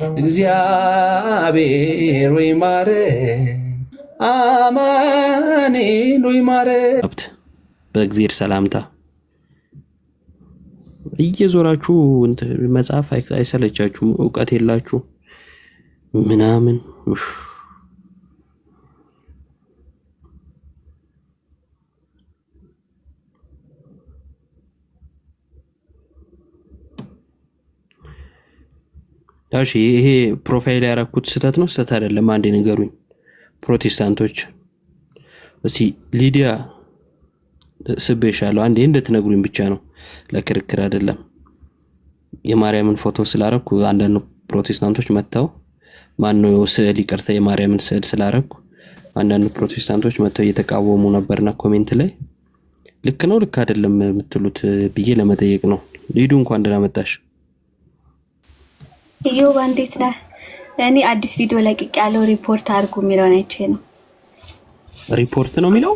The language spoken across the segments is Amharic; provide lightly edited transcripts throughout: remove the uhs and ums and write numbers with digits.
እግዚአብሔር ወይ ማረን አማኑኤል ወይ ማረን በእግዚአብሔር ሰላምታ እየዞራችሁ መጽሐፍ አይሰለቻችሁም ዕውቀት የላችሁ ምናምን እሺ ይሄ ፕሮፋይል ያረኩት ስተት ነው ስተት አይደለም አንዴ ንገሩኝ ፕሮቴስታንቶች እስቲ ሊዲያ ስቤሻለሁ አንዴ እንድትነግሩኝ ብቻ ነው ለክርክር አይደለም የማርያምን ፎቶ ስላረኩ አንዳንድ ፕሮቴስታንቶች መጣው ማን ነው ስዕል ይቀርታ የማርያምን ስዕል ስላረኩ አንዳንድ ፕሮቴስታንቶች መጣው እየተቃወሙ ነበርና ኮሜንት ላይ ልክ ነው ልክ አይደለም የምትሉት ብዬ ለመጠየቅ ነው ሊዱ እንኳን ደህና መጣሽ ዮባ እንዴት ነህ እኔ አዲስ ቪዲዮ ለቅቄ ያለው ሪፖርት አድርጉ የሚለው ነች ነው ሪፖርት ነው የሚለው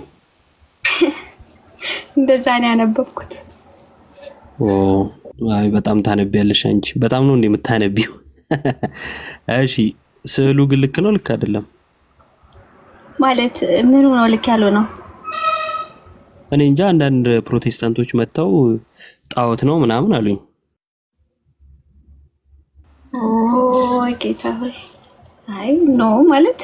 እንደዛ ነው ያነበብኩት አይ በጣም ታነቢያለሽ አንቺ በጣም ነው እንደምታነቢው እሺ ስዕሉ ግን ልክ ነው ልክ አይደለም ማለት ምኑ ነው ልክ ያለው ነው እኔ እንጃ አንዳንድ ፕሮቴስታንቶች መጣው ጣዖት ነው ምናምን አሉኝ ጌታ ሆይ አይ ኖ ማለት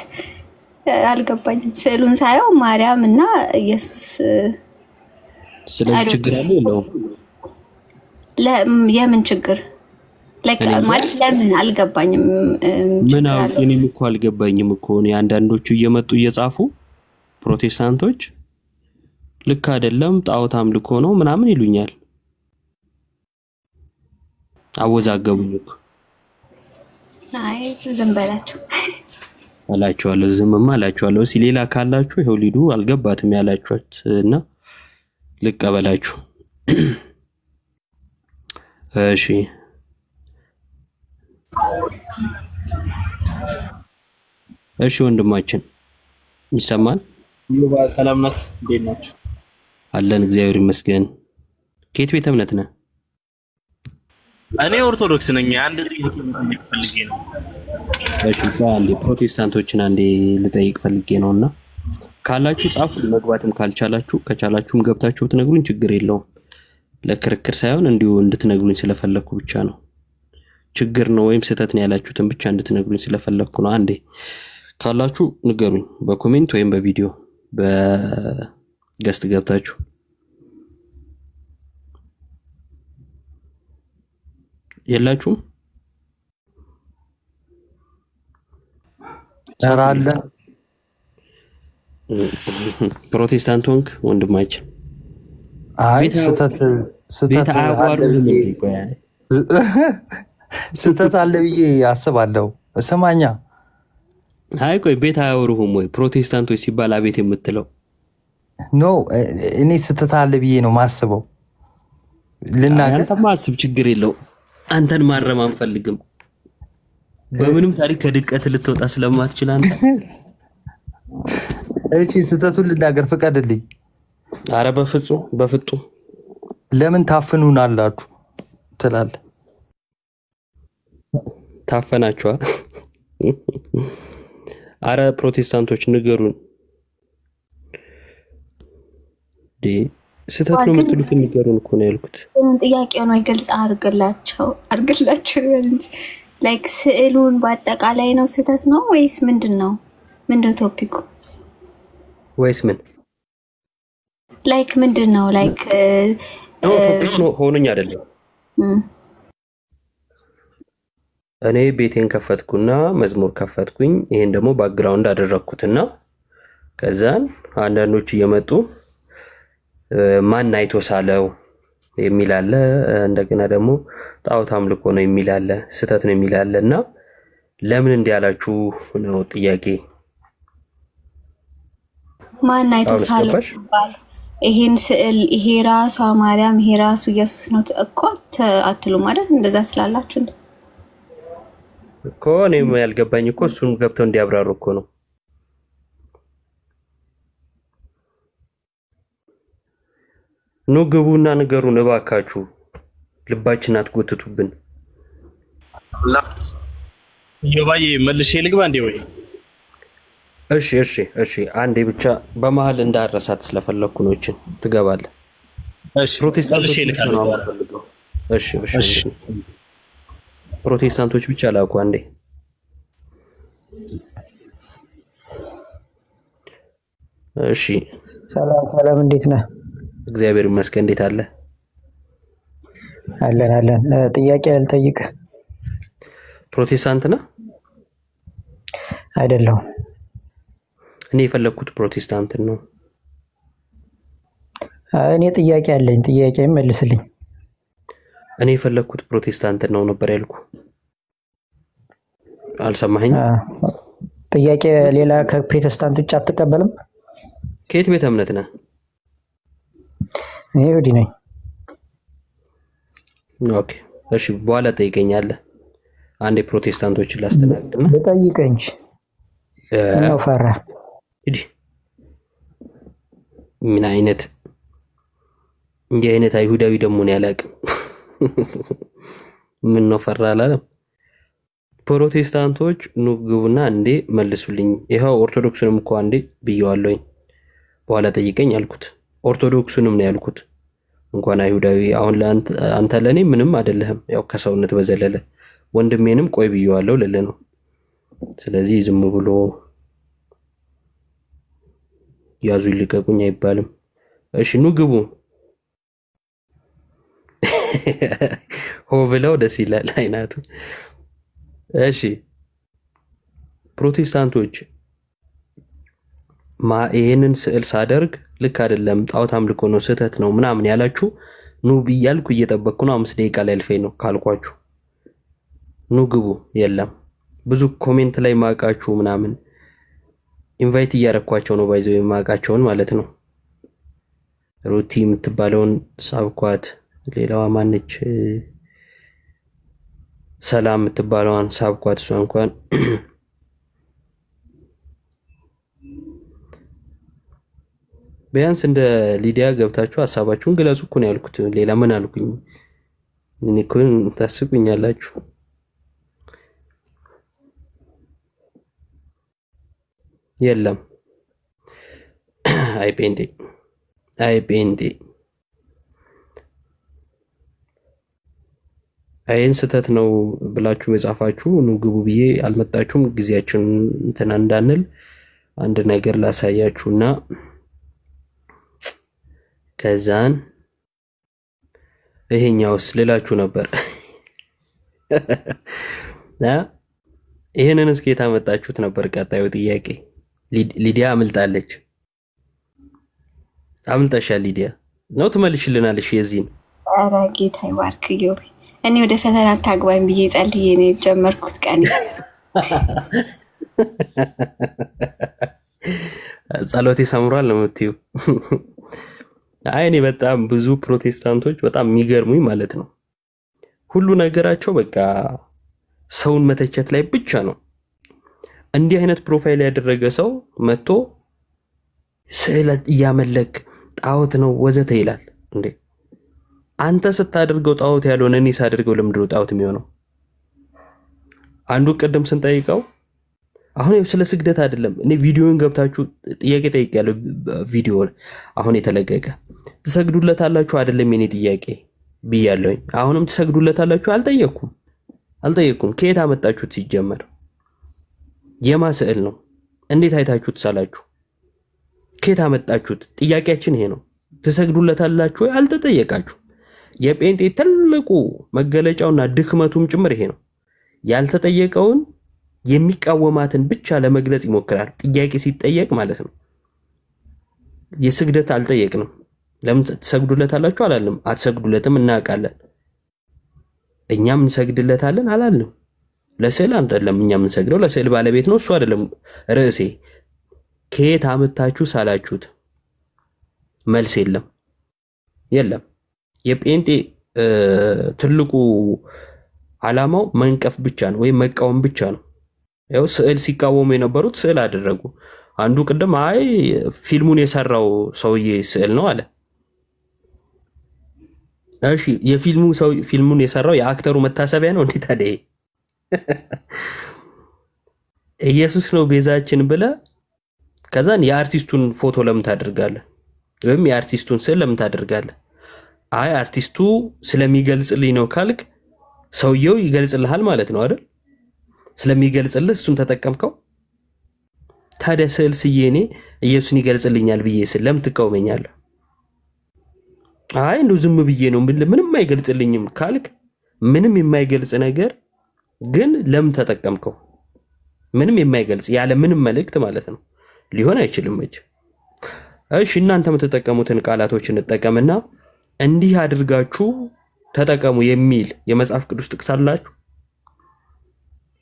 አልገባኝም ስዕሉን ሳይው ማርያም እና ኢየሱስ ስለዚህ ችግር አለ ነው የምን ችግር ማለት ለምን አልገባኝም ምን እኔም እኮ አልገባኝም እኮ ነው አንዳንዶቹ እየመጡ እየጻፉ ፕሮቴስታንቶች ልክ አይደለም ጣዖት አምልኮ ነው ምናምን ይሉኛል አወዛገቡኝ እኮ አይ ዝም በላችሁ አላችኋለሁ ዝምማ አላችኋለሁ እሺ ሌላ ካላችሁ ይሄው ሊዱ አልገባትም ያላችሁትና ልቀበላችሁ እሺ እሺ ወንድማችን ይሰማል ዮባ ሰላም ናት እንዴት ናችሁ አለን እግዚአብሔር ይመስገን ከየት ቤተ እምነት ነህ እኔ ኦርቶዶክስ ነኝ አንድ ጥያቄ ልጠይቅ ፈልጌ ነው እሺ አንዴ ፕሮቴስታንቶችን አንዴ ልጠይቅ ፈልጌ ነውና ካላችሁ ጻፉ መግባትም ካልቻላችሁ ከቻላችሁም ገብታችሁ ትነግሩኝ ችግር የለውም ለክርክር ሳይሆን እንዲሁ እንድትነግሩኝ ስለፈለኩ ብቻ ነው ችግር ነው ወይም ስተት ነው ያላችሁትን ብቻ እንድትነግሩኝ ስለፈለኩ ነው አንዴ ካላችሁ ንገሩኝ በኮሜንት ወይም በቪዲዮ በገስት ገብታችሁ የላችሁም ተራለ ፕሮቴስታንት ወንክ ወንድማችን አይ ስተት አለ ብዬ አስባለሁ ሰማኛ አይ ቆይ ቤት አያወሩህም ወይ ፕሮቴስታንቶች ሲባል አቤት የምትለው ኖ እኔ ስተት አለ ብዬ ነው ማስበው ልናገር አንተ ማስብ ችግር የለው አንተን ማረም አንፈልግም በምንም ታሪክ ከድቀት ልትወጣ ስለማትችል አንተ እሺ ስተቱን ልናገር ፍቀድልኝ አረ በፍጹም ለምን ታፍኑናላችሁ ትላለህ ታፈናችኋ አረ ፕሮቴስታንቶች ንገሩን ስተት ነው የምትሉት ንገሩን እኮ ነው ያልኩት ጥያቄው ነው ይገልጽ አርግላቸው እንጂ ላይክ ስዕሉን በአጠቃላይ ነው ስተት ነው ወይስ ምንድነው ቶፒኩ ወይስ ምን ላይክ ምንድነው ላይክ ነው ሆኖኝ አይደለም እኔ ቤቴን ከፈትኩና መዝሙር ከፈትኩኝ ይሄን ደግሞ ባክግራውንድ አደረኩትና ከዛን አንዳንዶች እየመጡ ማን አይቶ ሳለው የሚል አለ እንደገና ደግሞ ጣዖት አምልኮ ነው የሚል አለ ስተት ነው የሚል አለና ለምን እንዲያላችሁ ነው ጥያቄ ማን አይቶ ሳለው ይሄን ስዕል ይሄ ራሱ ማርያም ይሄ ራሱ ኢየሱስ ነው እኮ አትሉ ማለት እንደዛ ስላላችሁ እኮ እኔም ያልገባኝ እኮ እሱን ገብተው እንዲያብራሩ እኮ ነው ኑ ግቡና ንገሩን እባካችሁ ልባችን አትጎትቱብን ዮባዬ መልሼ ልግባ እንዴ ወይ? እሺ አንዴ ብቻ በመሀል እንዳረሳት ስለፈለኩ ነው። እቺ ትገባለህ። እሺ ፕሮቴስታንቶች መልሼ ብቻ ነው ልካለሁ። የምፈልገው። እሺ እሺ ፕሮቴስታንቶች ብቻ ላኩ አንዴ። እሺ ሰላም እንዴት ነህ? እግዚአብሔር ይመስገን። እንዴት አለ? አለን ጥያቄ ልጠይቅ። ፕሮቴስታንት ነህ? አይደለሁም። እኔ የፈለኩት ፕሮቴስታንትን ነው። እኔ ጥያቄ አለኝ። ጥያቄ መልስልኝ። እኔ የፈለኩት ፕሮቴስታንትን ነው ነበር ያልኩ። አልሰማኸኝ? ጥያቄ ሌላ ከፕሮቴስታንት ውጭ አትቀበልም? ከየት ቤተ እምነት ነህ? እኔ ይሁዲ ነኝ። ኦኬ እሺ፣ በኋላ ጠይቀኛለህ። አንዴ ፕሮቴስታንቶችን ላስተናግድና ልጠይቅህ እንጂ ነው ፈራ። እዲ ምን አይነት እንዲህ አይነት አይሁዳዊ ደግሞ ነው ያላቅም። ምን ነው ፈራ አላለም። ፕሮቴስታንቶች ኑ ግቡና አንዴ መልሱልኝ። ይሄው ኦርቶዶክስንም እኮ አንዴ ብየዋለሁኝ። በኋላ ጠይቀኝ አልኩት። ኦርቶዶክሱንም ነው ያልኩት። እንኳን አይሁዳዊ አሁን አንተ ለኔ ምንም አይደለህም። ያው ከሰውነት በዘለለ ወንድሜንም ቆይ ብየዋለሁ ለለ ነው። ስለዚህ ዝም ብሎ ያዙ ይልቀቁኝ አይባልም። እሺ ኑ ግቡ። ሆ ብለው ደስ ይላል አይናቱ። እሺ ፕሮቴስታንቶች ይሄንን ስዕል ሳደርግ ልክ አይደለም፣ ጣዖት አምልኮ ነው፣ ስህተት ነው ምናምን ያላችሁ ኑ ብያልኩ እየጠበቅኩ ነው። 5 ደቂቃ ላይ አልፈኝ ነው ካልኳችሁ ኑ ግቡ። የለም ብዙ ኮሜንት ላይ ማቃችሁ ምናምን ኢንቫይት እያረኳቸው ነው ባይዘው የማቃቸውን ማለት ነው። ሩቲ የምትባለውን ሳብኳት። ሌላዋ ማነች? ሰላም የምትባለዋን ሳብኳት። እሷ እንኳን ቢያንስ እንደ ሊዲያ ገብታችሁ ሐሳባችሁን ግለጹ እኮ ነው ያልኩት። ሌላ ምን አልኩኝ? እኔ እኮ ታስቁኛላችሁ። የለም አይ ፔንቴ አይን ስተት ነው ብላችሁ የጻፋችሁ ኑ ግቡ ብዬ አልመጣችሁም። ጊዜያችሁን እንትና እንዳንል አንድ ነገር ላሳያችሁና ከዛን ይሄኛውስ ልላችሁ ነበር። ይሄንን እስኪ የታመጣችሁት ነበር ቀጣዩ ጥያቄ። ሊዲያ አምልጣለች። አምልጣሻል ሊዲያ ነው ትመልሽልናለሽ የዚህን። ኧረ ጌታ ይባርክ ዮቤ። እኔ ወደ ፈተና ታግባኝ ብዬ ጸልዬ ነው የጀመርኩት ቀን። ጸሎቴ ሰምሯል ነው የምትይው? አይ እኔ በጣም ብዙ ፕሮቴስታንቶች በጣም የሚገርሙኝ ማለት ነው። ሁሉ ነገራቸው በቃ ሰውን መተቸት ላይ ብቻ ነው። እንዲህ አይነት ፕሮፋይል ያደረገ ሰው መጥቶ ስዕል እያመለክ ጣዖት ነው ወዘተ ይላል እንዴ? አንተ ስታደርገው ጣዖት ያልሆነ እኔ ሳደርገው ለምንድን ነው ጣዖት የሚሆነው? አንዱ ቀደም ስንጠይቀው አሁን ስለ ስግደት አይደለም። እኔ ቪዲዮን ገብታችሁ ጥያቄ ጠይቄያለሁ። ቪዲዮ አሁን የተለቀቀ ትሰግዱለታላችሁ አይደለም የኔ ጥያቄ ብያለሁኝ። አሁንም ትሰግዱለታላችሁ አልጠየኩም። ከየት አመጣችሁት? ሲጀመር የማ ስዕል ነው? እንዴት አይታችሁት ሳላችሁ? ከየት አመጣችሁት? ጥያቄያችን ይሄ ነው። ትሰግዱለታላችሁ ወይ? አልተጠየቃችሁ። የጴንጤ ትልቁ መገለጫውና ድክመቱም ጭምር ይሄ ነው። ያልተጠየቀውን የሚቃወማትን ብቻ ለመግለጽ ይሞክራል። ጥያቄ ሲጠየቅ ማለት ነው። የስግደት አልጠየቅንም። ለምን ትሰግዱለታላችሁ አላልንም። አትሰግዱለትም እናውቃለን። እኛም እንሰግድለታለን አላልንም። ለስዕል አይደለም እኛ የምንሰግደው፣ ለስዕል ባለቤት ነው እሱ አይደለም ርዕሴ። ከየት አመጣችሁ ሳላችሁት መልስ የለም። የጴንጤ ትልቁ ዓላማው መንቀፍ ብቻ ነው ወይም መቃወም ብቻ ነው። ያው ስዕል ሲቃወሙ የነበሩት ስዕል አደረጉ። አንዱ ቅድም አይ ፊልሙን የሰራው ሰውዬ ስዕል ነው አለ። እሺ ፊልሙን የሰራው የአክተሩ መታሰቢያ ነው እንዴ ታዲያ? ኢየሱስ ነው ቤዛችን ብለ ከዛን የአርቲስቱን ፎቶ ለምን ታደርጋለህ? ወይም የአርቲስቱን ስዕል ለምን ታደርጋለህ? አይ አርቲስቱ ስለሚገልጽልኝ ነው ካልክ ሰውየው ይገልጽልሃል ማለት ነው አይደል? ስለሚገልጽልህ እሱን ተጠቀምከው። ታዲያ ስዕል ስዬኔ ኢየሱስን ይገልጽልኛል ብዬ ለምን ትቃወመኛለህ? አይ እንደው ዝም ብዬ ነው ምንም አይገልጽልኝም ካልክ ምንም የማይገልጽ ነገር ግን ለምን ተጠቀምከው? ምንም የማይገልጽ ያለ ምንም መልእክት ማለት ነው ሊሆን አይችልም እንጂ። እሺ እናንተ የምትጠቀሙትን ቃላቶች እንጠቀምና እንዲህ አድርጋችሁ ተጠቀሙ የሚል የመጽሐፍ ቅዱስ ጥቅስ አላችሁ?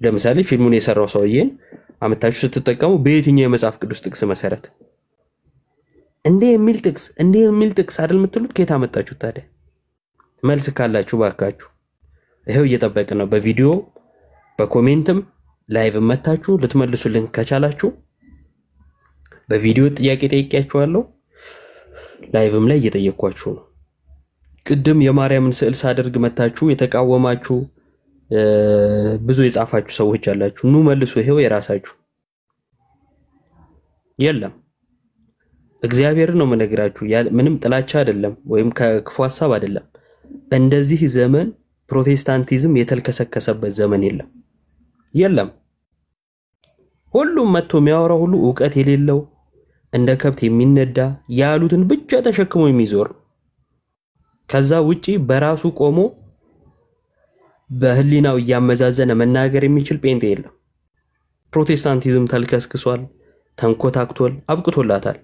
ለምሳሌ ፊልሙን የሰራው ሰውዬን አመታችሁ ስትጠቀሙ በየትኛው የመጽሐፍ ቅዱስ ጥቅስ መሰረት እንዴ የሚል ጥቅስ አይደል የምትሉት? ከየት አመጣችሁት ታዲያ? መልስ ካላችሁ ባካችሁ ይሄው እየጠበቅን ነው። በቪዲዮ በኮሜንትም ላይቭ መታችሁ ልትመልሱልን ከቻላችሁ በቪዲዮ ጥያቄ ጠይቄያችኋለሁ፣ ላይቭም ላይ እየጠየቅኳችሁ ነው። ቅድም የማርያምን ስዕል ሳደርግ መታችሁ የተቃወማችሁ ብዙ የጻፋችሁ ሰዎች አላችሁ። ኑ መልሱ፣ ይሄው የራሳችሁ የለም። እግዚአብሔርን ነው መነግራችሁ፣ ምንም ጥላቻ አይደለም ወይም ከክፉ ሐሳብ አይደለም። እንደዚህ ዘመን ፕሮቴስታንቲዝም የተልከሰከሰበት ዘመን የለም። ሁሉም መጥቶ የሚያወራው ሁሉ ዕውቀት የሌለው እንደ ከብት የሚነዳ ያሉትን ብቻ ተሸክሞ የሚዞር ከዛ ውጪ በራሱ ቆሞ በህሊናው ያመዛዘነ መናገር የሚችል ጴንጤ የለም። ፕሮቴስታንቲዝም ተልከስክሷል፣ ተንኮታክቷል፣ አብቅቶለታል።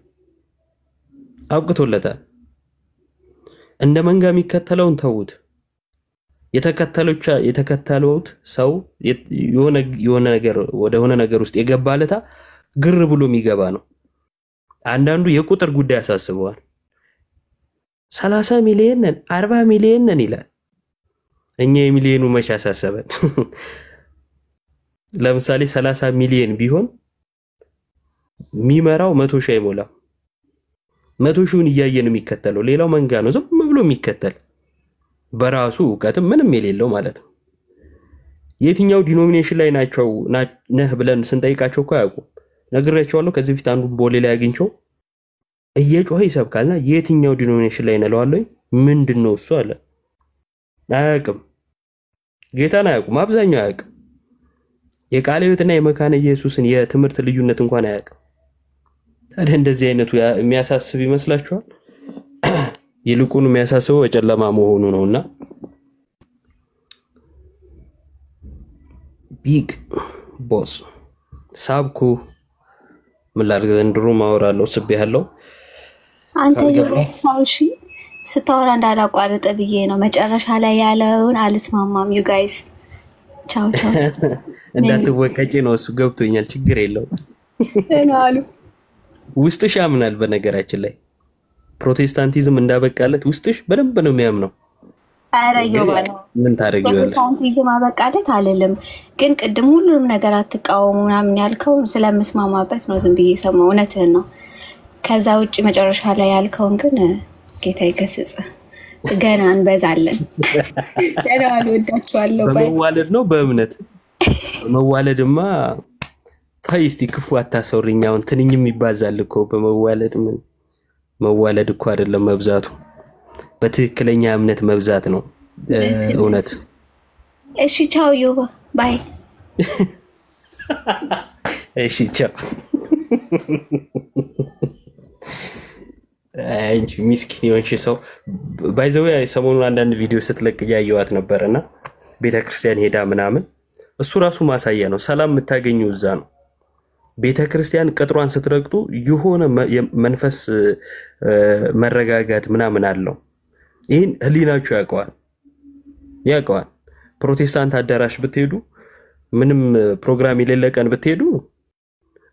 እንደ መንጋ የሚከተለውን ተውት። የተከተሉት ሰው የሆነ ነገር ውስጥ የገባለታ ግር ብሎ የሚገባ ነው። አንዳንዱ የቁጥር ጉዳይ ያሳስበዋል። 30 ሚሊዮን ነን 40 ሚሊዮን ነን ይላል። እኛ የሚሊዮኑ መቼ ያሳሰበን? ለምሳሌ 30 ሚሊዮን ቢሆን የሚመራው 100 ሺህ አይሞላም። 100 ሺውን እያየን የሚከተለው ሌላው መንጋ ነው ዝም ብሎ የሚከተል በራሱ ዕውቀትም ምንም የሌለው ማለት ነው። የትኛው ዲኖሚኔሽን ላይ ናቸው ነህ ብለን ስንጠይቃቸው እኮ አያውቁም። ነግሬያቸዋለሁ። ከዚህ በፊት አንዱ ቦሌ ላይ አግኝቸው እየጮኸ ይሰብካልና የትኛው ዲኖሚኔሽን ላይ ነለዋለኝ ምንድነው እሱ አለ። አያውቅም፣ ጌታን አያውቁም። አብዛኛው አያውቅም። የቃለ ሕይወትና የመካነ ኢየሱስን የትምህርት ልዩነት እንኳን አያውቅም። ታዲያ እንደዚህ አይነቱ የሚያሳስብ ይመስላችኋል? ይልቁን የሚያሳስበው የጨለማ መሆኑ ነውና ቢግ ቦስ ሳብኩ ምን ላድርግ ዘንድሮ ማወራለሁ ስቤያለሁ። አንተ ይወርሻውሺ ስታወራ እንዳላቋርጥ ብዬ ነው። መጨረሻ ላይ ያለውን አልስማማም። ዩ ጋይስ ቻው እንዳትወቀጪ ነው እሱ ገብቶኛል። ችግር የለው እናሉ ውስጥሽ ያምናል። በነገራችን ላይ ፕሮቴስታንቲዝም እንዳበቃለት ውስጥሽ በደንብ ነው የሚያምነው። አረየው ማለት ምን ታደርጊዋለሽ? ፕሮቴስታንቲዝም አበቃለት አይደለም፣ ግን ቅድም ሁሉንም ነገር አትቃወሙ ምናምን ያልከው ስለምስማማበት ነው ዝም ብዬ ሰማው። እውነትህን ነው። ከዛ ውጪ መጨረሻ ላይ ያልከውን ግን ጌታ ይገስጽ። ገና እንበዛለን። ተናል ወዳችኋለሁ። በመዋለድ ነው በእምነት በመዋለድማ ታይስቲ ክፉ አታሰውሪኛውን ትንኝም ይባዛል እኮ በመዋለድ። ምን መዋለድ እኮ አይደለም መብዛቱ፣ በትክክለኛ እምነት መብዛት ነው እውነት። እሺ ቻው ዮባ ባይ። እሺ ቻው። አንቺ ምስኪን የሆንሽ ሰው ባይዘው ሰሞኑን አንዳንድ ቪዲዮ ስትለቅ ያየዋት ነበርና ቤተክርስቲያን ሄዳ ምናምን እሱ ራሱ ማሳያ ነው። ሰላም የምታገኙ እዛ ነው። ቤተክርስቲያን ቅጥሯን ስትረግጡ የሆነ መንፈስ መረጋጋት ምናምን አለው። ይሄን ህሊናችሁ ያውቀዋል። ፕሮቴስታንት አዳራሽ ብትሄዱ ምንም ፕሮግራም የሌለ ቀን ብትሄዱ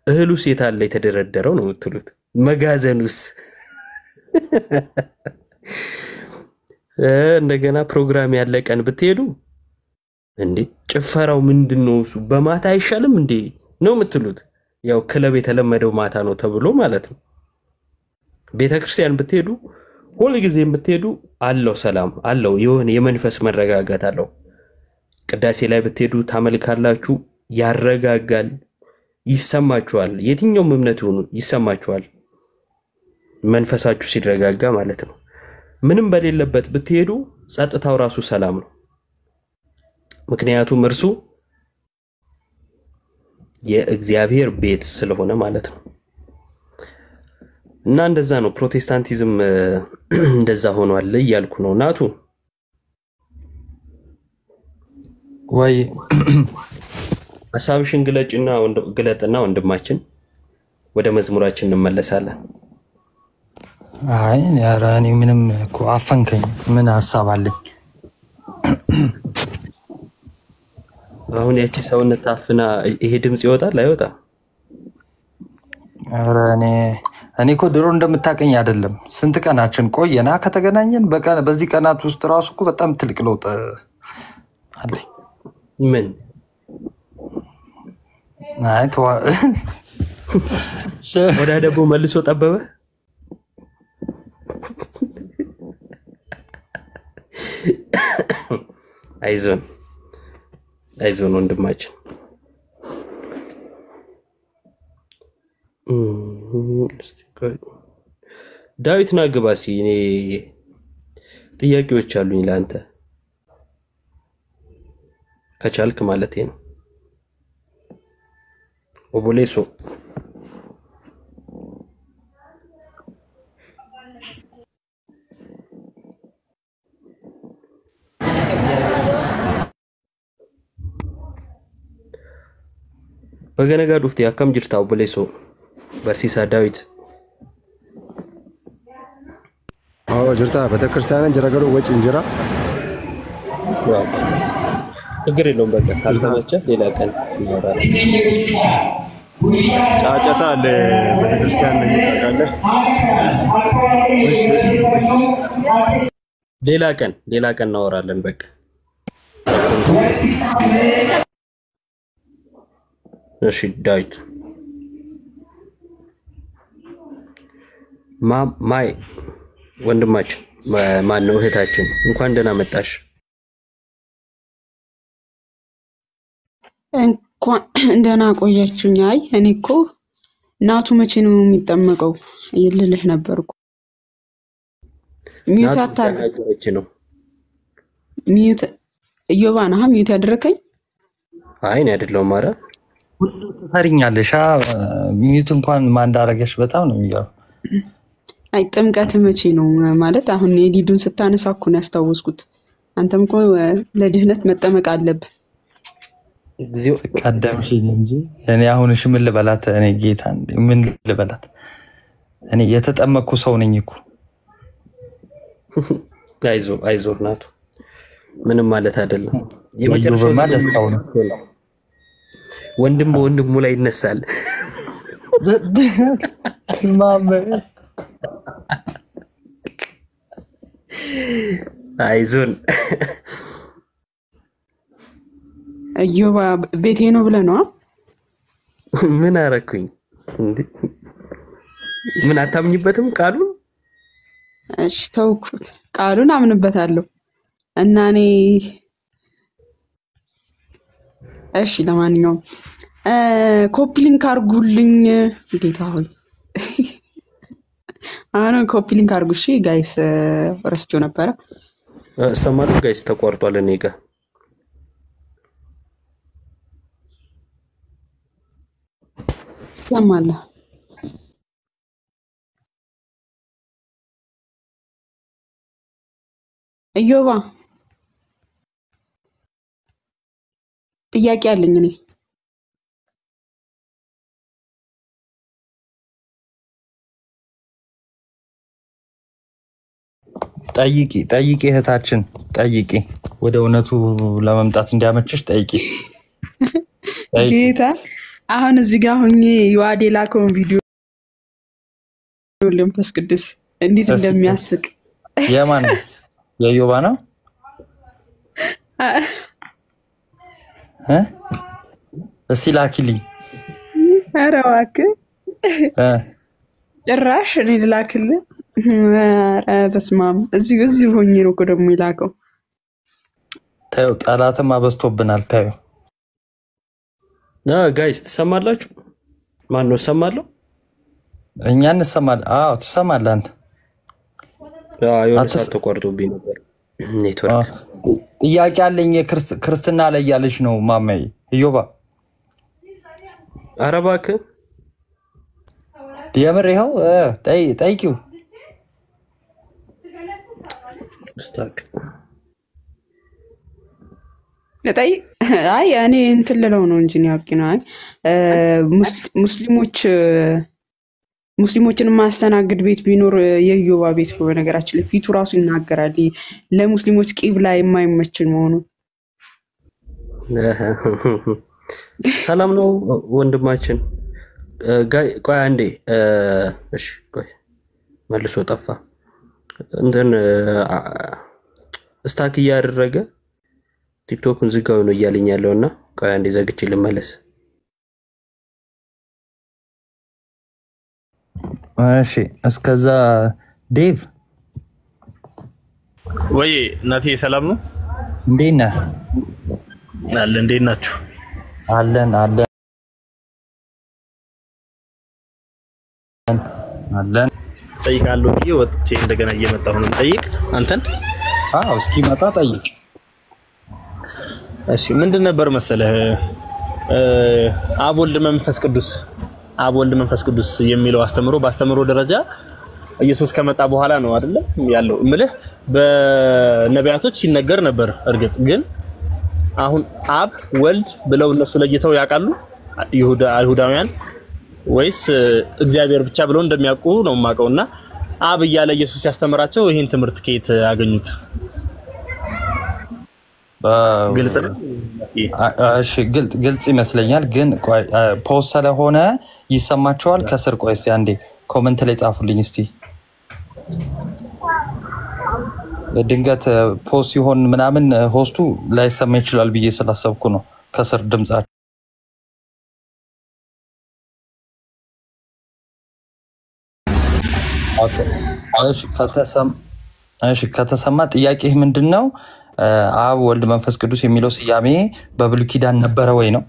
እህሉስ የታለ የተደረደረው ነው የምትሉት። መጋዘኑስ እንደገና ፕሮግራም ያለ ቀን ብትሄዱ እንዴ ጭፈራው ምንድነው እሱ በማታ አይሻልም እንዴ ነው የምትሉት። ያው ክለብ የተለመደው ማታ ነው ተብሎ ማለት ነው። ቤተክርስቲያን ብትሄዱ ሁሉ ጊዜ ብትሄዱ አለው ሰላም አለው፣ የሆነ የመንፈስ መረጋጋት አለው። ቅዳሴ ላይ ብትሄዱ ታመልካላችሁ፣ ያረጋጋል። ይሰማችኋል። የትኛውም እምነት ይሁን ይሰማችኋል። መንፈሳችሁ ሲረጋጋ ማለት ነው። ምንም በሌለበት ብትሄዱ ጸጥታው ራሱ ሰላም ነው። ምክንያቱም እርሱ የእግዚአብሔር ቤት ስለሆነ ማለት ነው። እና እንደዛ ነው ፕሮቴስታንቲዝም እንደዛ ሆኗል እያልኩ ነው። ናቱ ወይ ሐሳብሽን ግለጥና ወንድማችን ወደ መዝሙራችን እንመለሳለን። አይ እኔ ምንም እኮ አፈንከኝ። ምን ሐሳብ አለኝ? አሁን ያቺ ሰውነት ታፍና ይሄ ድምጽ ይወጣል አይወጣ? ኧረ እኔ እኮ ድሮ እንደምታቀኝ አይደለም። ስንት ቀናችን ቆየና ከተገናኘን በዚህ ቀናት ውስጥ ራሱ እኮ በጣም ትልቅ ለውጥ አለኝ። ምን አይ ወደ ደግሞ መልሶ ጠበበ። አይዞን ወንድማችን። ዳዊት ና ግባ እስኪ። እኔ ጥያቄዎች አሉኝ ለአንተ ከቻልክ ማለቴ ነው። ኦቦሌሶ በገነጋ ዱፍቴ አከም ጅርታ ኦቦሌሶ በርሲሳ ዳዊት ጅርታ ቤተክርስቲያንን ጀረገሩ ወጭ እንጀራ ችግር የለውም። በቃ ካልተመቸ ሌላ ቀን እናወራለን። ጫጫታ አለ ቤተክርስቲያን ነው ታውቃለህ። ሌላ ቀን እናወራለን። በቃ እሺ ዳዊት ማይ ወንድማችን ማን ነው? እህታችን እንኳን ደህና መጣሽ። እንኳን እንደና ቆያችሁኝ። አይ እኔ እኮ ናቱ መቼ ነው የሚጠመቀው ይልልህ ነበርኩ። ሚዩት አታርገች ነው ሚዩት እዮባና ሚዩት ያደረከኝ? አይ እኔ አይደለሁም። ኧረ ሁሉ ትፈሪኛለሽ። ሚዩት እንኳን ማን እንዳረገሽ በጣም ነው የሚገርም። አይ ጥምቀት መቼ ነው ማለት አሁን የዲዱን ስታነሳ እኮ ነው ያስታወስኩት። አንተም እኮ ለድህነት መጠመቅ አለብህ። እግዚኦ ቀደምሽኝ እንጂ እኔ አሁንሽ ምን ልበላት? እኔ ጌታ ምን ልበላት? እኔ የተጠመቅኩ ሰው ነኝ እኮ። አይዞ ናቱ ምንም ማለት አይደለም። የመጨረሻው ደስታው ነው። ወንድም በወንድሙ ላይ ይነሳል። ማመ አይዞን እዮባ ቤቴ ነው ብለህ ነው? ምን አረኩኝ እንዴ? ምን አታምኝበትም ቃሉን? እሺ ተውኩት። ቃሉን አምንበታለሁ እና እኔ እሺ ለማንኛውም ኮፒ ሊንክ አርጉልኝ ጌታ ሆይ። አሁን ኮፒ ሊንክ አርጉ። እሺ ጋይስ ረስቼው ነበረ። ሰማሉ ጋይስ ተቋርጧል። እኔ ጋር ሰማለ እዮባ ጥያቄ አለኝ እኔ። ጠይቂ እህታችን ጠይቂ። ወደ እውነቱ ለመምጣት እንዲያመችሽ ጠይቂ። ጌታ አሁን እዚህ ጋር ሆኜ የዋዴ ላከውን ቪዲዮ ለምፈስ ቅዱስ እንዴት እንደሚያስቅ የማን ነው? የዮባ ነው? እስኪ ላኪልኝ። ኧረ እባክህ ጭራሽ እኔ ልላክልህ? ኧረ በስመ አብ እዚህ ሆኜ ነው እኮ ደግሞ የላከው። ታዩ ጠላትም አበዝቶብናል። ታዩ ጋይስ ትሰማላችሁ? ማን ነው ሰማለው? እኛ እንሰማለን። አዎ ትሰማለህ አንተ። የሆነ ሰዓት ተቋርጦብኝ ነበር ኔትወርክ። ጥያቄ አለኝ ክርስትና ላይ ያለች ነው ማማዬ እዮባ። ኧረ እባክህ የምር ይኸው ጠይቂው። ስታክ አይ እኔ እንትን ልለው ነው እንጂ ያውቂ ነው። አይ ሙስሊሞችን ማስተናገድ ቤት ቢኖር የዮባ ቤት ነው። በነገራችን ላይ ፊቱ ራሱ ይናገራል ለሙስሊሞች ቂብላ የማይመች መሆኑ። ሰላም ነው ወንድማችን። ቆይ አንዴ እሺ ቆይ መልሶ ጠፋ። እንትን ስታክ እያደረገ ቲክቶክን ዝጋው ነው እያለኝ ያለውና ቆይ አንዴ ዘግቼ ልመለስ። እሺ እስከዛ ዴቭ ወይ ናቲ ሰላም ነው? እንዴት ነህ? እንዴት ናችሁ? አለን ጠይቃለሁ ብዬ ወጥቼ እንደገና እየመጣሁ ነው። ጠይቅ አንተን። አዎ እስኪመጣ ጠይቅ። እሺ ምንድን ነበር መሰለህ አብ ወልድ መንፈስ ቅዱስ የሚለው አስተምሮ በአስተምሮ ደረጃ ኢየሱስ ከመጣ በኋላ ነው አይደል ያለው እምልህ። በነቢያቶች ሲነገር ነበር። እርግጥ ግን አሁን አብ ወልድ ብለው እነሱ ለይተው ያውቃሉ አይሁዳውያን ወይስ እግዚአብሔር ብቻ ብለው እንደሚያውቁ ነው የማውቀውና አብ እያለ ኢየሱስ ያስተምራቸው ይሄን ትምህርት ከየት አገኙት? ግልጽ ነው። እሺ ግልጽ ይመስለኛል። ግን ቆይ ፖስት ስለሆነ ይሰማቸዋል ከስር። ቆይ እስቲ አንዴ ኮሜንት ላይ ጻፉልኝ እስቲ። ድንገት ፖስት ሲሆን ምናምን ሆስቱ ላይሰማ ይችላል ብዬ ስላሰብኩ ነው ከስር ድምጻቸው። እሺ ከተሰማ ጥያቄህ ምንድነው? አብ ወልድ መንፈስ ቅዱስ የሚለው ስያሜ በብሉይ ኪዳን ነበረ ወይ ነው?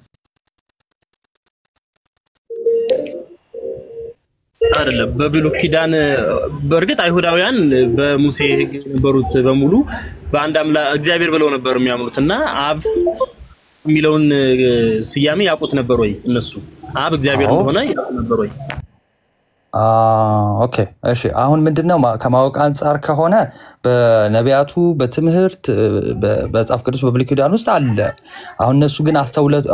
አይደለም በብሉይ ኪዳን። በእርግጥ አይሁዳውያን በሙሴ ሕግ የነበሩት በሙሉ በአንድ አምላክ እግዚአብሔር ብለው ነበር የሚያምኑትና አብ የሚለውን ስያሜ ያውቁት ነበር ወይ? እነሱ አብ እግዚአብሔር እንደሆነ ያውቁት ነበር ወይ? ኦኬ እሺ አሁን ምንድነው ከማወቅ አንፃር ከሆነ በነቢያቱ በትምህርት በመጽሐፍ ቅዱስ በብሉይ ኪዳን ውስጥ አለ። አሁን እነሱ ግን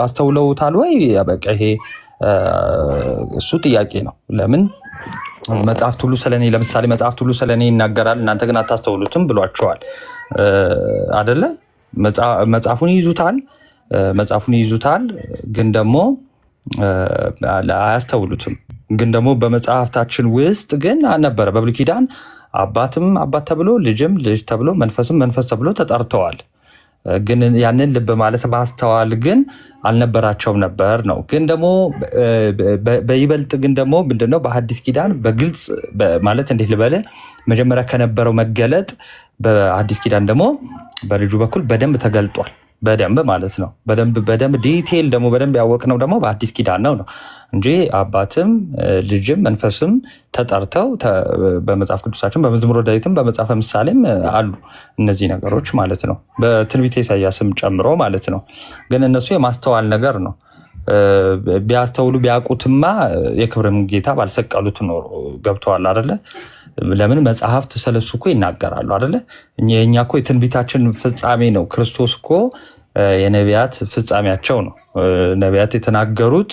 አስተውለውታል ወይ? በቃ ይሄ እሱ ጥያቄ ነው። ለምን መጽሐፍት ሁሉ ስለኔ ለምሳሌ መጽሐፍት ሁሉ ስለኔ ይናገራል እናንተ ግን አታስተውሉትም ብሏቸዋል አይደለ? መጽሐፉን ይይዙታል ግን ደግሞ አያስተውሉትም። ግን ደግሞ በመጽሐፍታችን ውስጥ ግን አልነበረ። በብሉይ ኪዳን አባትም አባት ተብሎ ልጅም ልጅ ተብሎ መንፈስም መንፈስ ተብሎ ተጠርተዋል። ግን ያንን ልብ ማለት ማስተዋል ግን አልነበራቸውም ነበር ነው። ግን ደግሞ በይበልጥ ግን ደግሞ ምንድነው በሐዲስ ኪዳን በግልጽ ማለት እንዴት ልበለ መጀመሪያ ከነበረው መገለጥ በሐዲስ ኪዳን ደግሞ በልጁ በኩል በደንብ ተገልጧል። በደንብ ማለት ነው። በደንብ ዲቴል ደግሞ በደንብ ያወቅነው ደግሞ በአዲስ ኪዳን ነው እንጂ አባትም ልጅም መንፈስም ተጠርተው በመጽሐፍ ቅዱሳችን በመዝሙረ ዳዊትም በመጽሐፈ ምሳሌም አሉ እነዚህ ነገሮች ማለት ነው። በትንቢተ ኢሳይያስም ጨምሮ ማለት ነው። ግን እነሱ የማስተዋል ነገር ነው። ቢያስተውሉ ቢያውቁትማ የክብርም ጌታ ባልሰቀሉት ነው። ገብተዋል አይደለ? ለምን መጽሐፍት ስለሱ እኮ ይናገራሉ አይደለ? እኛ እኮ የትንቢታችን ፍጻሜ ነው። ክርስቶስ እኮ የነቢያት ፍጻሜያቸው ነው። ነቢያት የተናገሩት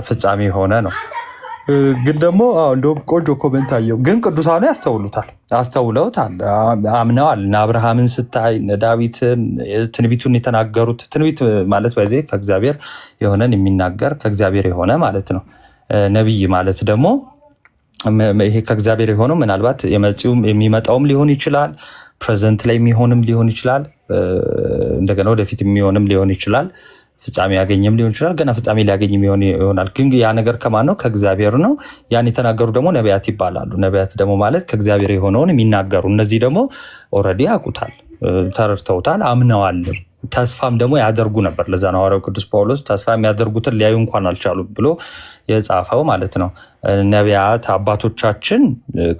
ፍጻሜ ሆነ ነው። ግን ደግሞ እንደውም ቆንጆ ኮሜንት አየው። ግን ቅዱሳኑ አስተውለውታል፣ አምነዋል። እነ አብርሃምን ስታይ እነ ዳዊትን ትንቢቱን የተናገሩት ትንቢት ማለት በዚህ ከእግዚአብሔር የሆነን የሚናገር ከእግዚአብሔር የሆነ ማለት ነው። ነቢይ ማለት ደግሞ ይሄ ከእግዚአብሔር የሆነው ምናልባት የሚመጣውም ሊሆን ይችላል፣ ፕሬዘንት ላይ የሚሆንም ሊሆን ይችላል፣ እንደገና ወደፊት የሚሆንም ሊሆን ይችላል፣ ፍጻሜ ያገኘም ሊሆን ይችላል፣ ገና ፍጻሜ ሊያገኝም ይሆናል። ግን ያ ነገር ከማን ነው? ከእግዚአብሔር ነው። ያን የተናገሩ ደግሞ ነቢያት ይባላሉ። ነቢያት ደግሞ ማለት ከእግዚአብሔር የሆነውን የሚናገሩ። እነዚህ ደግሞ ኦልሬዲ ያውቁታል፣ ተረድተውታል፣ አምነዋል። ተስፋም ደግሞ ያደርጉ ነበር። ለዛ ነው ሐዋርያው ቅዱስ ጳውሎስ ተስፋ የሚያደርጉትን ሊያዩ እንኳን አልቻሉም ብሎ የጻፈው ማለት ነው። ነቢያት አባቶቻችን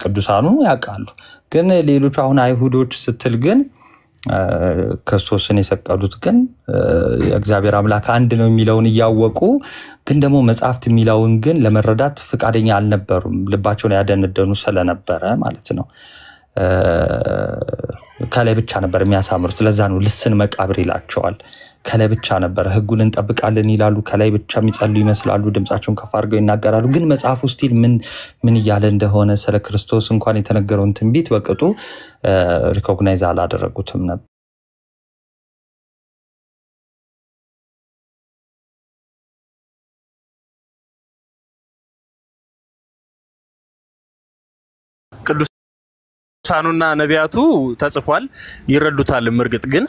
ቅዱሳኑ ያውቃሉ። ግን ሌሎቹ አሁን አይሁዶች ስትል ግን ክርስቶስን የሰቀሉት ግን እግዚአብሔር አምላክ አንድ ነው የሚለውን እያወቁ ግን ደግሞ መጽሐፍት የሚለውን ግን ለመረዳት ፍቃደኛ አልነበሩም። ልባቸውን ያደነደኑ ስለነበረ ማለት ነው። ከላይ ብቻ ነበር የሚያሳምሩት። ለዛ ነው ልስን መቃብር ይላቸዋል። ከላይ ብቻ ነበር ሕጉን እንጠብቃለን ይላሉ። ከላይ ብቻ የሚጸልዩ ይመስላሉ። ድምጻቸውን ከፍ አድርገው ይናገራሉ። ግን መጽሐፍ ውስጥ ምን እያለ እንደሆነ ስለ ክርስቶስ እንኳን የተነገረውን ትንቢት በቅጡ ሪኮግናይዝ አላደረጉትም ነበር። ቅዱሳኑና ነቢያቱ ተጽፏል ይረዱታል። እርግጥ ግን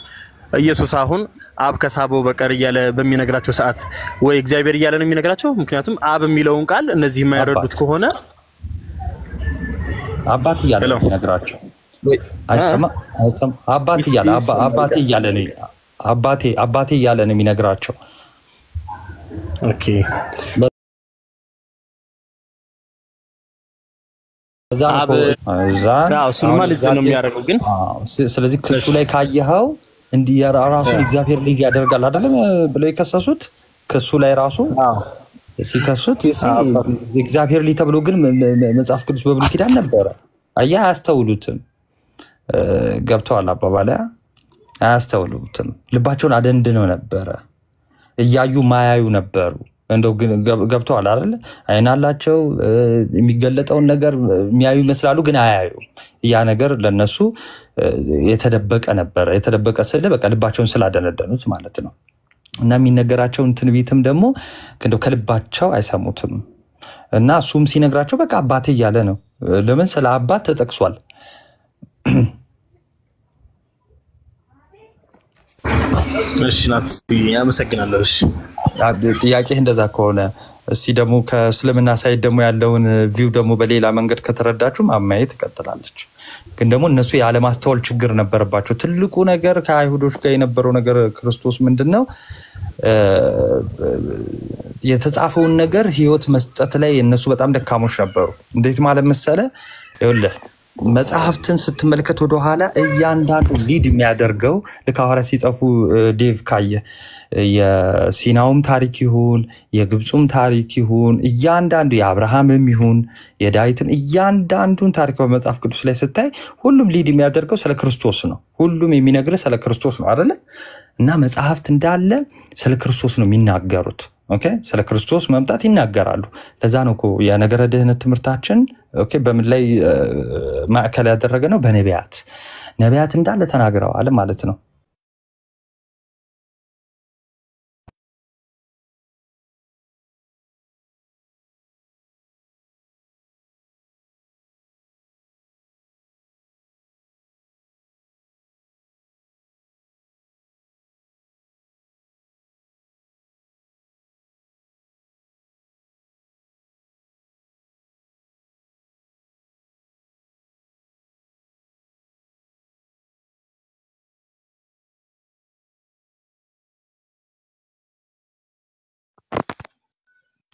ኢየሱስ አሁን አብ ከሳበው በቀር እያለ በሚነግራቸው ሰዓት ወይ እግዚአብሔር እያለ ነው የሚነግራቸው። ምክንያቱም አብ የሚለውን ቃል እነዚህ የማይረዱት ከሆነ አባት እያለ ነው የሚነግራቸው። አይሰማ አባት እያለ አባቴ እያለ ነው አባቴ እያለ ነው የሚነግራቸው። ኦኬ እሱንማ ልጅ ነው የሚያደርገው። ግን ስለዚህ ክሱ ላይ ካየኸው እንዲህ ራሱን እግዚአብሔር ልጅ ያደርጋል አይደለም ብለው የከሰሱት ክሱ ላይ ራሱ ሲከሱት እግዚአብሔር ልጅ ተብሎ ግን መጽሐፍ ቅዱስ በብሉይ ኪዳን ነበረ። አያስተውሉትም። ገብተዋል አባባላ አያስተውሉትም። ልባቸውን አደንድነው ነበረ። እያዩ ማያዩ ነበሩ። እንደው ግን ገብተዋል አይደል? አይን አላቸው። የሚገለጠውን ነገር የሚያዩ ይመስላሉ ግን አያዩ። ያ ነገር ለነሱ የተደበቀ ነበር። የተደበቀ ስለ በቃ ልባቸውን ስላደነደኑት ማለት ነው። እና የሚነገራቸውን ትንቢትም ደግሞ እንደው ከልባቸው አይሰሙትም። እና እሱም ሲነግራቸው በቃ አባቴ እያለ ነው። ለምን ስለ አባት ተጠቅሷል። እሺ ናት ያመሰግናለሁ። እሺ ጥያቄ እንደዛ ከሆነ እስቲ ደግሞ ከእስልምና ሳይድ ደግሞ ያለውን ቪው ደግሞ በሌላ መንገድ ከተረዳችሁ ማማየት ትቀጥላለች። ግን ደግሞ እነሱ ያለማስተዋል ችግር ነበረባቸው። ትልቁ ነገር ከአይሁዶች ጋር የነበረው ነገር ክርስቶስ ምንድነው የተጻፈውን ነገር ህይወት መስጠት ላይ እነሱ በጣም ደካሞች ነበሩ። እንዴት ማለት መሰለ ይኸውልህ መጽሐፍትን ስትመለከት ወደ ኋላ እያንዳንዱ ሊድ የሚያደርገው ለሐዋርያት ሲጽፉ ዴቭ ካየ የሲናውም ታሪክ ይሁን የግብፁም ታሪክ ይሁን እያንዳንዱ የአብርሃምም ይሁን የዳዊትም እያንዳንዱን ታሪክ በመጽሐፍ ቅዱስ ላይ ስታይ ሁሉም ሊድ የሚያደርገው ስለ ክርስቶስ ነው። ሁሉም የሚነግርህ ስለ ክርስቶስ ነው አይደለ? እና መጽሐፍት እንዳለ ስለ ክርስቶስ ነው የሚናገሩት። ኦኬ ስለ ክርስቶስ መምጣት ይናገራሉ። ለዛ ነው እኮ የነገረ ድህነት ትምህርታችን ኦኬ በምን ላይ ማዕከል ያደረገ ነው? ነቢያት እንዳለ ተናግረዋል ማለት ነው።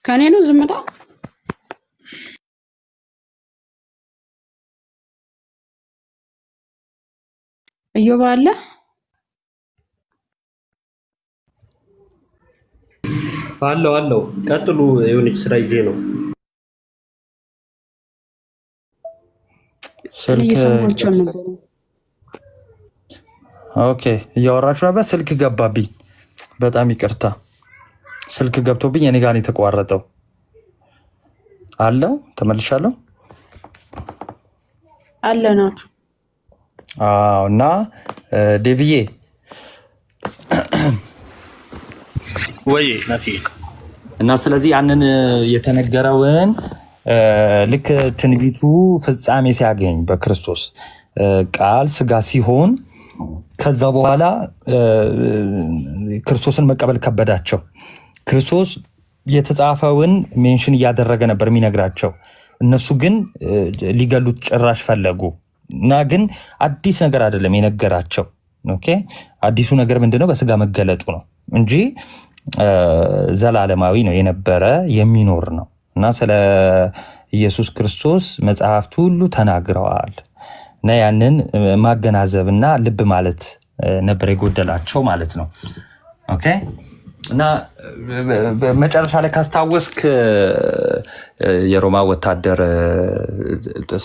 ከኔ ነው ዝምታ እዮብ አለ አለው ቀጥሉ። የሆነች ስራ ይዤ ነው እየሰማችሁ ነበር። ኦኬ እያወራችሁ ነበር። ስልክ ገባብኝ። በጣም ይቅርታ ስልክ ገብቶብኝ እኔ ጋር ነው የተቋረጠው። አለው ተመልሻለሁ። አለናት እና ዴቪዬ ወይ ናቲ እና ስለዚህ ያንን የተነገረውን ልክ ትንቢቱ ፍጻሜ ሲያገኝ በክርስቶስ ቃል ስጋ ሲሆን ከዛ በኋላ ክርስቶስን መቀበል ከበዳቸው። ክርስቶስ የተጻፈውን ሜንሽን እያደረገ ነበር የሚነግራቸው። እነሱ ግን ሊገሉት ጭራሽ ፈለጉ። እና ግን አዲስ ነገር አይደለም የነገራቸው። ኦኬ አዲሱ ነገር ምንድነው? በስጋ መገለጡ ነው እንጂ ዘላለማዊ ነው የነበረ የሚኖር ነው እና ስለ ኢየሱስ ክርስቶስ መጽሐፍት ሁሉ ተናግረዋል እና ያንን ማገናዘብና ልብ ማለት ነበር የጎደላቸው ማለት ነው። ኦኬ እና መጨረሻ ላይ ካስታወስክ የሮማ ወታደር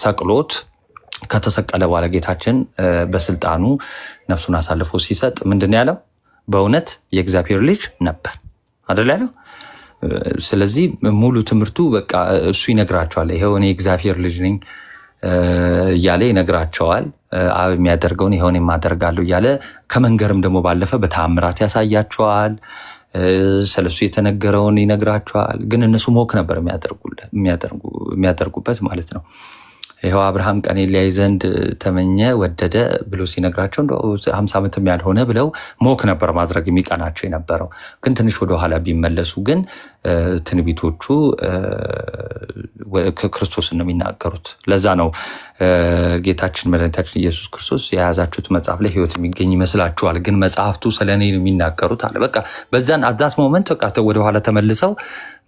ሰቅሎት ከተሰቀለ በኋላ ጌታችን በስልጣኑ ነፍሱን አሳልፎ ሲሰጥ ምንድነው ያለው? በእውነት የእግዚአብሔር ልጅ ነበር አይደል ያለው? ስለዚህ ሙሉ ትምህርቱ በቃ እሱ ይነግራቸዋል። ይሄው እኔ የእግዚአብሔር ልጅ ነኝ እያለ ይነግራቸዋል። አብ የሚያደርገውን ይሄውን የማደርጋለሁ እያለ ከመንገርም ደግሞ ባለፈ በተአምራት ያሳያቸዋል። ስለሱ የተነገረውን ይነግራቸዋል። ግን እነሱ ሞክ ነበር የሚያደርጉበት ማለት ነው። ይሄው አብርሃም ቀኔን ሊያይ ዘንድ ተመኘ ወደደ ብሎ ሲነግራቸው እንደው 50 ዓመትም ያልሆነ ብለው ሞክ ነበር ማድረግ የሚቀናቸው የነበረው። ግን ትንሽ ወደ ኋላ ቢመለሱ ግን ትንቢቶቹ ክርስቶስን ነው የሚናገሩት። ለዛ ነው ጌታችን መድኃኒታችን ኢየሱስ ክርስቶስ የያዛችሁት መጽሐፍ ላይ ሕይወት የሚገኝ ይመስላችኋል፣ ግን መጽሐፍቱ ስለኔ ነው የሚናገሩት አለ። በቃ በዛን አዳስ ሞመንት በቃ ወደ ኋላ ተመልሰው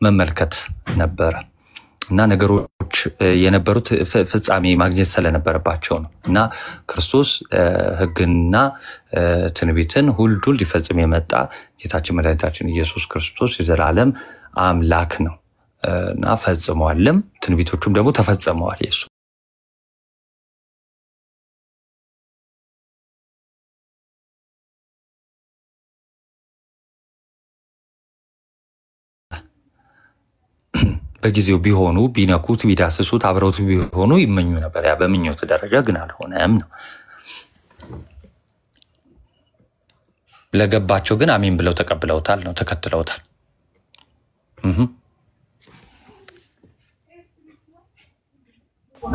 መመልከት ነበረ እና ነገሮች የነበሩት ፍጻሜ ማግኘት ስለነበረባቸው ነው። እና ክርስቶስ ሕግና ትንቢትን ሁሉ ሊፈጽም የመጣ ጌታችን መድኃኒታችን ኢየሱስ ክርስቶስ የዘላለም አምላክ ነው እና ፈጽመዋልም። ትንቢቶቹም ደግሞ ተፈጽመዋል። ኢየሱስ በጊዜው ቢሆኑ ቢነኩት ቢዳስሱት አብረውት ቢሆኑ ይመኙ ነበር። ያ በምኞት ደረጃ ግን አልሆነም ነው። ለገባቸው ግን አሜን ብለው ተቀብለውታል ነው ተከትለውታል።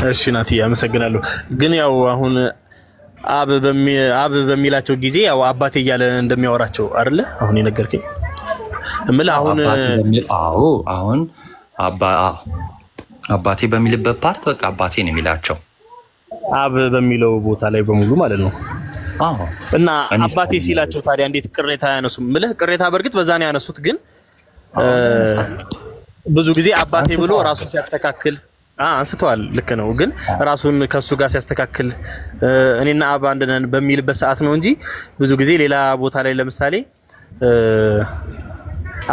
እሺ ናቲ አመሰግናለሁ። ግን ያው አሁን አብ በሚላቸው ጊዜ ያው አባቴ እያለ እንደሚያወራቸው አይደለ አሁን የነገርከኝ እምልህ አሁን አሁን አባቴ በሚልበት ፓርት በቃ አባቴ ነው የሚላቸው አብ በሚለው ቦታ ላይ በሙሉ ማለት ነው። እና አባቴ ሲላቸው ታዲያ እንዴት ቅሬታ ያነሱም? ምልህ ቅሬታ በርግጥ በዛ ነው ያነሱት። ግን ብዙ ጊዜ አባቴ ብሎ ራሱን ሲያስተካክል አንስተዋል። ልክ ነው። ግን ራሱን ከሱ ጋር ሲያስተካክል እኔና አብ አንድ ነን በሚልበት ሰዓት ነው እንጂ ብዙ ጊዜ ሌላ ቦታ ላይ ለምሳሌ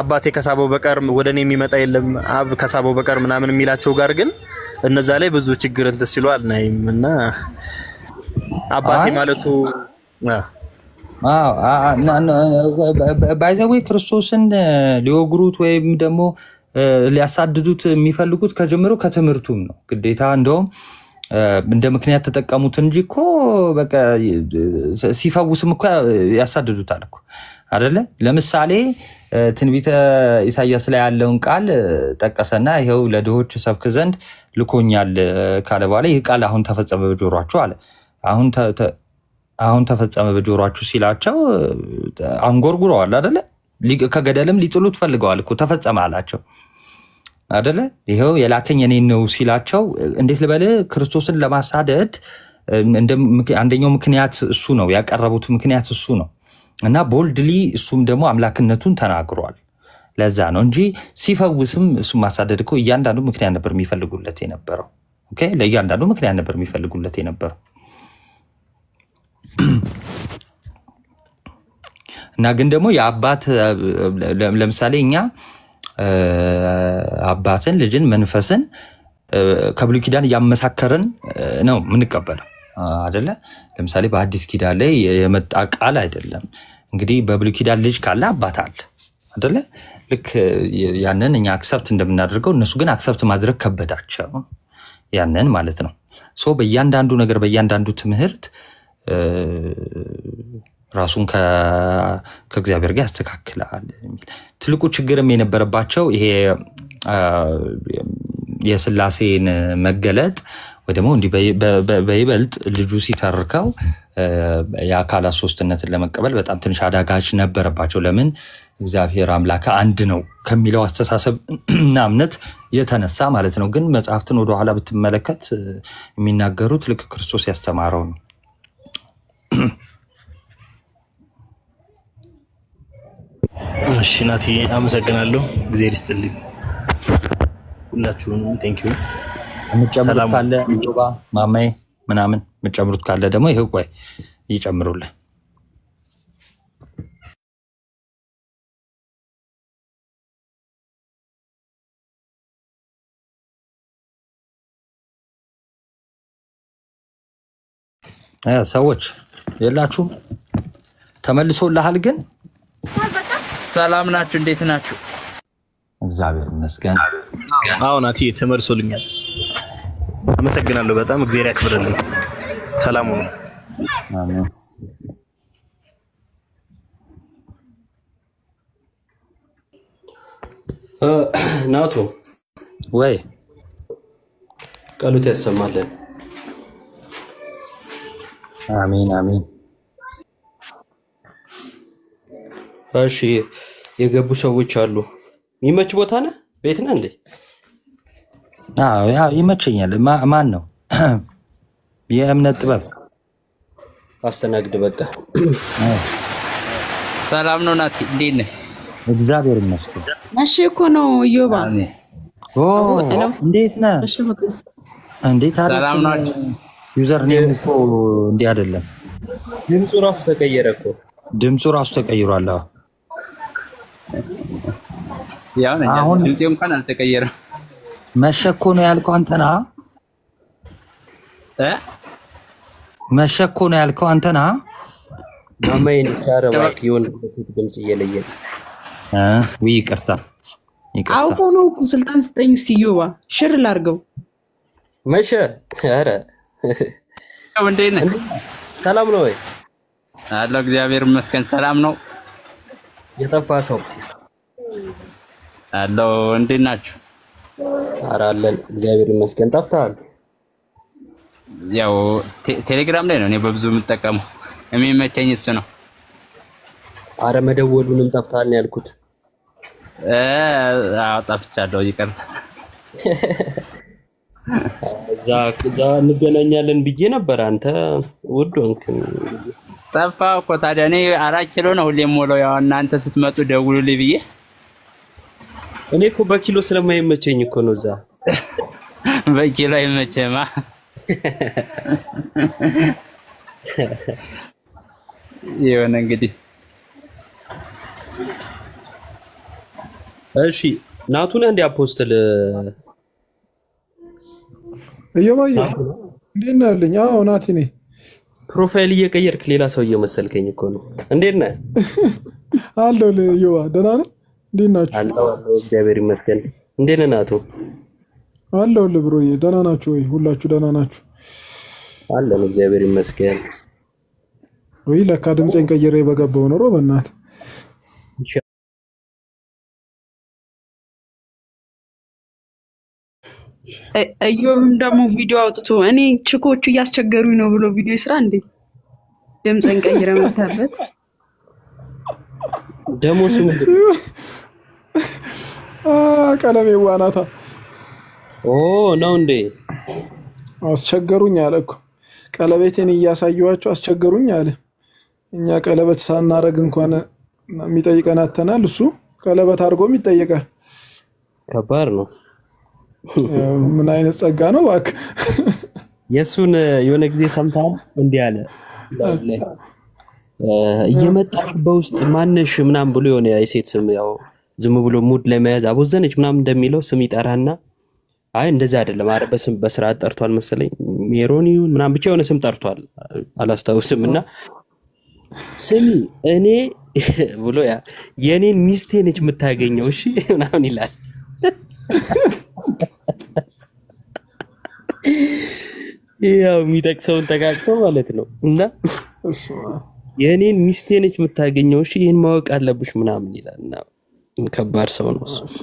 አባቴ ከሳበው በቀር ወደኔ የሚመጣ የለም አብ ከሳበው በቀር ምናምን የሚላቸው ጋር ግን እነዛ ላይ ብዙ ችግር እንትን ሲሉ አልናይም። እና አባቴ ማለቱ ባይዘዌ ክርስቶስን ሊወግሩት ወይም ደግሞ ሊያሳድዱት የሚፈልጉት ከጀምሮ ከትምህርቱም ነው ግዴታ። እንደውም እንደ ምክንያት ተጠቀሙት እንጂ እኮ በቃ ሲፈውስም እኮ ያሳድዱታል እኮ አይደለ? ለምሳሌ ትንቢተ ኢሳይያስ ላይ ያለውን ቃል ጠቀሰና ይሄው ለድሆች ሰብክ ዘንድ ልኮኛል ካለ በኋላ ይህ ቃል አሁን ተፈጸመ በጆሮአችሁ አለ። አሁን ተፈጸመ በጆሮአችሁ ሲላቸው አንጎርጉረዋል አይደለ? ከገደልም ሊጥሉት ፈልገዋል እኮ ተፈጸመ አላቸው አይደለ? ይሄው የላከኝ እኔን ነው ሲላቸው እንዴት ልበል ክርስቶስን ለማሳደድ አንደኛው ምክንያት እሱ ነው ያቀረቡት ምክንያት እሱ ነው። እና ቦልድሊ እሱም ደግሞ አምላክነቱን ተናግሯል። ለዛ ነው እንጂ ሲፈውስም እሱ ማሳደድ እኮ እያንዳንዱ ምክንያት ነበር የሚፈልጉለት የነበረው። ኦኬ ለእያንዳንዱ ምክንያት ነበር የሚፈልጉለት የነበረው። እና ግን ደግሞ የአባት ለምሳሌ እኛ አባትን ልጅን መንፈስን ከብሉይ ኪዳን እያመሳከርን ነው የምንቀበለው አይደለ? ለምሳሌ በአዲስ ኪዳን ላይ የመጣ ቃል አይደለም። እንግዲህ በብሉይ ኪዳን ልጅ ካለ አባት አለ አይደለ? ልክ ያንን እኛ አክሰፕት እንደምናደርገው እነሱ ግን አክሰፕት ማድረግ ከበዳቸው ያንን ማለት ነው። ሶ በእያንዳንዱ ነገር በእያንዳንዱ ትምህርት ራሱን ከእግዚአብሔር ጋር ያስተካክላል የሚል ትልቁ ችግርም የነበረባቸው ይሄ የሥላሴን መገለጥ ወይ ደግሞ እንዲህ በይበልጥ ልጁ ሲተርከው የአካላት ሶስትነትን ለመቀበል በጣም ትንሽ አዳጋች ነበረባቸው። ለምን እግዚአብሔር አምላክ አንድ ነው ከሚለው አስተሳሰብ እና እምነት የተነሳ ማለት ነው። ግን መጽሐፍትን ወደ ኋላ ብትመለከት የሚናገሩት ልክ ክርስቶስ ያስተማረው ነው። እሺ ናቲ አመሰግናለሁ። እግዚአብሔር ይስጥልኝ ሁላችሁንም። ቴንክ ዩ። የምትጨምሩት ካለ ጆባ ማማዬ ምናምን የምትጨምሩት ካለ ደግሞ ይሄው ቆይ ይጨምሩልህ። ሰዎች የላችሁም? ተመልሶልሃል ግን? ሰላም ናችሁ? እንዴት ናችሁ? እግዚአብሔር ይመስገን። አዎ ናቲ ተመልሶልኛል። አመሰግናለሁ በጣም እግዚአብሔር ያክብርልኝ። ሰላም ሁኑ። አሜን። ናቱ ወይ ቃሉት ያሰማልን። አሜን አሜን። እሺ የገቡ ሰዎች አሉ። የሚመች ቦታ ነህ? ቤት ነህ እንዴ? አዎ ይመቸኛል። ማን ነው? የእምነት ጥበብ አስተናግድ በቃ። ሰላም ነው ናቲ? እንዴት ነህ? እግዚአብሔር ይመስገን። መቼ እኮ ነው ኢዮባ? ኦ እንዴት ነህ? እንዴት አለ? ሰላም ናችሁ? ዩዘር ኔም እኮ እንዲህ አይደለም። ድምፁ ራሱ ተቀየረ እኮ። ድምፁ ራሱ ተቀይሯል። ያው ነኝ። አሁን ድምጼ እንኳን አልተቀየረም። መሸኮ ነው ያልከው አንተና? መሸኮ ነው ያልከው አንተና? ማማዬን ታረባክ ይሁን ድምጽ እየለየ ወይ ይቅርታ አውቆ ነው ስልጣን ስጠኝ እስቲ ኢዮባ ሽር ላርገው። መሸ ኧረ እንዴት ነህ? ሰላም ነው ወይ? አለሁ እግዚአብሔር ይመስገን። ሰላም ነው። የጠፋ ሰው አለሁ። እንዴት ናችሁ? ኧረ አለን እግዚአብሔር ይመስገን። ጠፍተሃል? ያው ቴሌግራም ላይ ነው እኔ በብዙ የምጠቀመው። የሚመቸኝ እሱ ነው። ኧረ መደወሉንም ጠፍተሃል ነው ያልኩት። ጠፍቻለሁ ይቅርታ። እዛ እንገናኛለን ብዬ ነበር። አንተ ውድ ሆንክ። ጠፋህ እኮ ታዲያ። እኔ 4 ኪሎ ነው ሁሌም ሞላው። ያው እናንተ ስትመጡ ደውሉልኝ ብዬ እኔ እኮ በኪሎ ስለማይመቸኝ እኮ ነው። እዛ በኪሎ አይመቸማ። ይሁን እንግዲህ። እሺ ናቱን እንደ አፖስትል እየባየ እንዴት ነህ ያለኝ? አዎ ናቲ ነኝ። ፕሮፋይል እየቀየርክ ሌላ ሰው እየመሰልከኝ እኮ ነው። እንዴት ነህ? አለሁልህ እየባ። ደህና ነህ? እንዴት ናችሁ? አለሁ እግዚአብሔር ይመስገን። እንዴት ነህ ናቱ? አለሁልህ ብሮዬ። ደህና ናችሁ ወይ? ሁላችሁ ደህና ናችሁ? አለን እግዚአብሔር ይመስገን። ወይ ለካ ድምጼን ቀይሬ በገባው ኖሮ በእናትህ ኢዮብም ደግሞ ቪዲዮ አውጥቶ እኔ ችኮቹ እያስቸገሩኝ ነው ብሎ ቪዲዮ ይስራ እንዴ? ድምጽን ቀይረ መታበት ደሞ ስሙ ቀለሜ ዋናታ ነው እንዴ? አስቸገሩኝ አለ እኮ። ቀለበቴን እያሳየኋቸው አስቸገሩኝ አለ። እኛ ቀለበት ሳናረግ እንኳን የሚጠይቀን አተናል። እሱ ቀለበት አድርጎም ይጠይቃል። ከባድ ነው። ምን አይነት ጸጋ ነው እባክህ። የሱን የሆነ ጊዜ ሰምታል እንዲህ አለ እየመጣ በውስጥ ማነሽ ምናምን ብሎ የሆነ የሴት ስም ያው ዝም ብሎ ሙድ ለመያዝ አቦዘነች ምናምን እንደሚለው ስም ይጠራና አይ እንደዛ አይደለም አረ በስም በስርዓት ጠርቷል መሰለኝ ሜሮኒው ምናምን ብቻ የሆነ ስም ጠርቷል አላስታውስምና ስሚ እኔ ብሎ ያ የኔን ሚስቴ ነች የምታገኘው እሺ ምናምን ይላል። ያው የሚጠቅሰውን ተቃቅሰው ማለት ነው እና የኔን ሚስቴ ነች የምታገኘው እሺ ይሄን ማወቅ አለብሽ ምናምን ይላልና ከባድ ሰው ነው እሱ።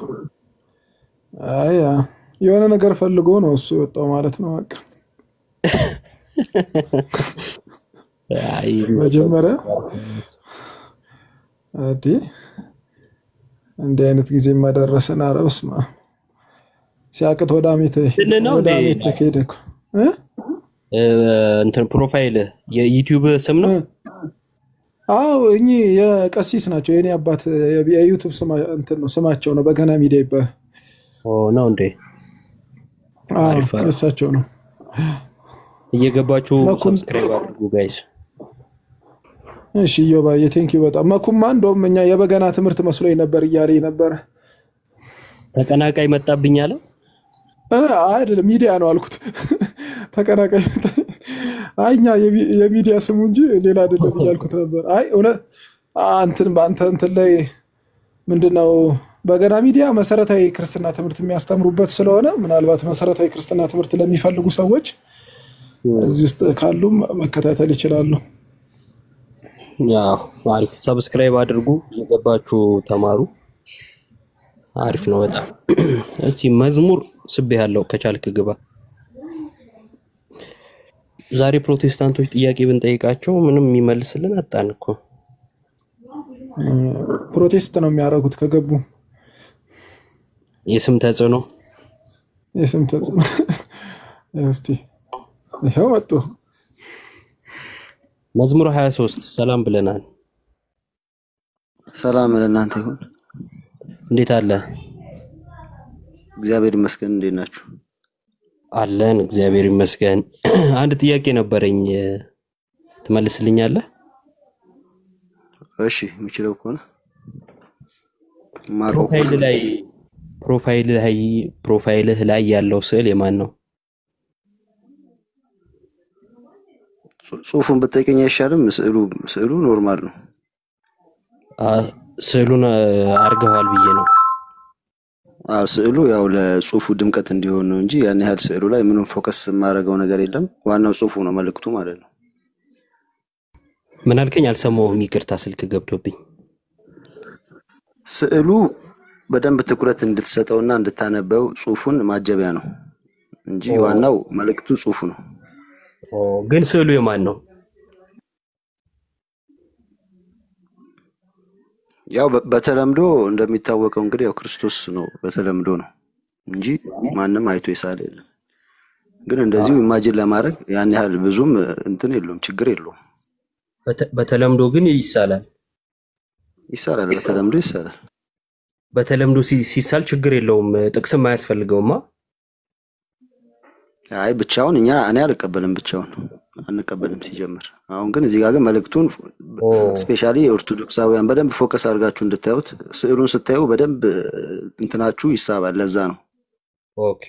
አይ የሆነ ነገር ፈልጎ ነው እሱ የወጣው ማለት ነው በቃ። አይ መጀመሪያ እንደ አይነት ጊዜ ማደረሰን አረብስማ ሲያቅት ወደ አሜት ተከደኩ እንትን ፕሮፋይል የዩቲዩብ ስም ነው አዎ እኚህ የቀሲስ ናቸው። የኔ አባት የዩቲዩብ እንትን ነው ስማቸው ነው በገና ሚዲያ ይባላል። ነው እንዴ? አሪፍ አሪፍ። እሳቸው ነው። እየገባችሁ ሰብስክራይብ አድርጉ ጋይስ። እሺ ዮባዬ ቴንኪው በጣም መኩማ። እንደውም እኛ የበገና ትምህርት መስሎኝ ነበር እያለኝ ነበር። ተቀናቃይ መጣብኝ አለ። አይደለም ሚዲያ ነው አልኩት። ተቀናቃይ አይኛ የሚዲያ ስሙ እንጂ ሌላ አይደለም እያልኩት ነበር። አይ እውነት በአንተ እንትን ላይ ምንድነው በገና ሚዲያ መሰረታዊ ክርስትና ትምህርት የሚያስተምሩበት ስለሆነ ምናልባት መሰረታዊ ክርስትና ትምህርት ለሚፈልጉ ሰዎች እዚህ ውስጥ ካሉም መከታተል ይችላሉ። ያው አሪፍ ሰብስክራይብ አድርጉ፣ እየገባችሁ ተማሩ። አሪፍ ነው በጣም። እስቲ መዝሙር ስብ ያለው ከቻልክ ግባ። ዛሬ ፕሮቴስታንቶች ጥያቄ ብንጠይቃቸው ምንም የሚመልስልን አጣን እኮ። ፕሮቴስት ነው የሚያደርጉት ከገቡ። የስም ተጽዕኖ እስቲ ይሄው መጡ። መዝሙር 23 ሰላም ብለናል። ሰላም ለእናንተ ይሁን። እንዴት አለ? እግዚአብሔር ይመስገን። እንዴት ናችሁ? አለን እግዚአብሔር ይመስገን። አንድ ጥያቄ ነበረኝ ትመልስልኛለህ? እሺ የምችለው ከሆነ ፕሮፋይልህ ላይ ያለው ስዕል የማን ነው? ጽሁፉን ብትጠይቀኝ አይሻልም? ስዕሉ ኖርማል ነው። ስዕሉን አርገዋል ብዬ ነው። ስዕሉ ያው ለጽሁፉ ድምቀት እንዲሆን ነው እንጂ ያን ያህል ስዕሉ ላይ ምንም ፎከስ የማደርገው ነገር የለም። ዋናው ጽሁፉ ነው፣ መልእክቱ ማለት ነው። ምን አልከኝ? አልሰማሁም፣ ይቅርታ ስልክ ገብቶብኝ። ስዕሉ በደንብ ትኩረት እንድትሰጠውና እንድታነበው ጽሁፉን ማጀቢያ ነው እንጂ ዋናው መልእክቱ ጽሁፉ ነው። ግን ስዕሉ የማን ነው? ያው በተለምዶ እንደሚታወቀው እንግዲህ ያው ክርስቶስ ነው በተለምዶ ነው እንጂ ማንም አይቶ ይሳል የለም። ግን እንደዚሁ ኢማጂን ለማድረግ ያን ያህል ብዙም እንትን የለውም፣ ችግር የለውም። በተለምዶ ግን ይሳላል። በተለምዶ ይሳላል። በተለምዶ ሲሳል ችግር የለውም፣ ጥቅስም አያስፈልገውማ። አይ ብቻውን እኔ አልቀበልም፣ ብቻውን አንቀበልም ሲጀምር። አሁን ግን እዚህ ጋር ግን መልእክቱን ስፔሻሊ ኦርቶዶክሳውያን በደንብ ፎከስ አድርጋችሁ እንድታዩት፣ ስዕሉን ስታዩ በደንብ እንትናችሁ ይሳባል። ለዛ ነው። ኦኬ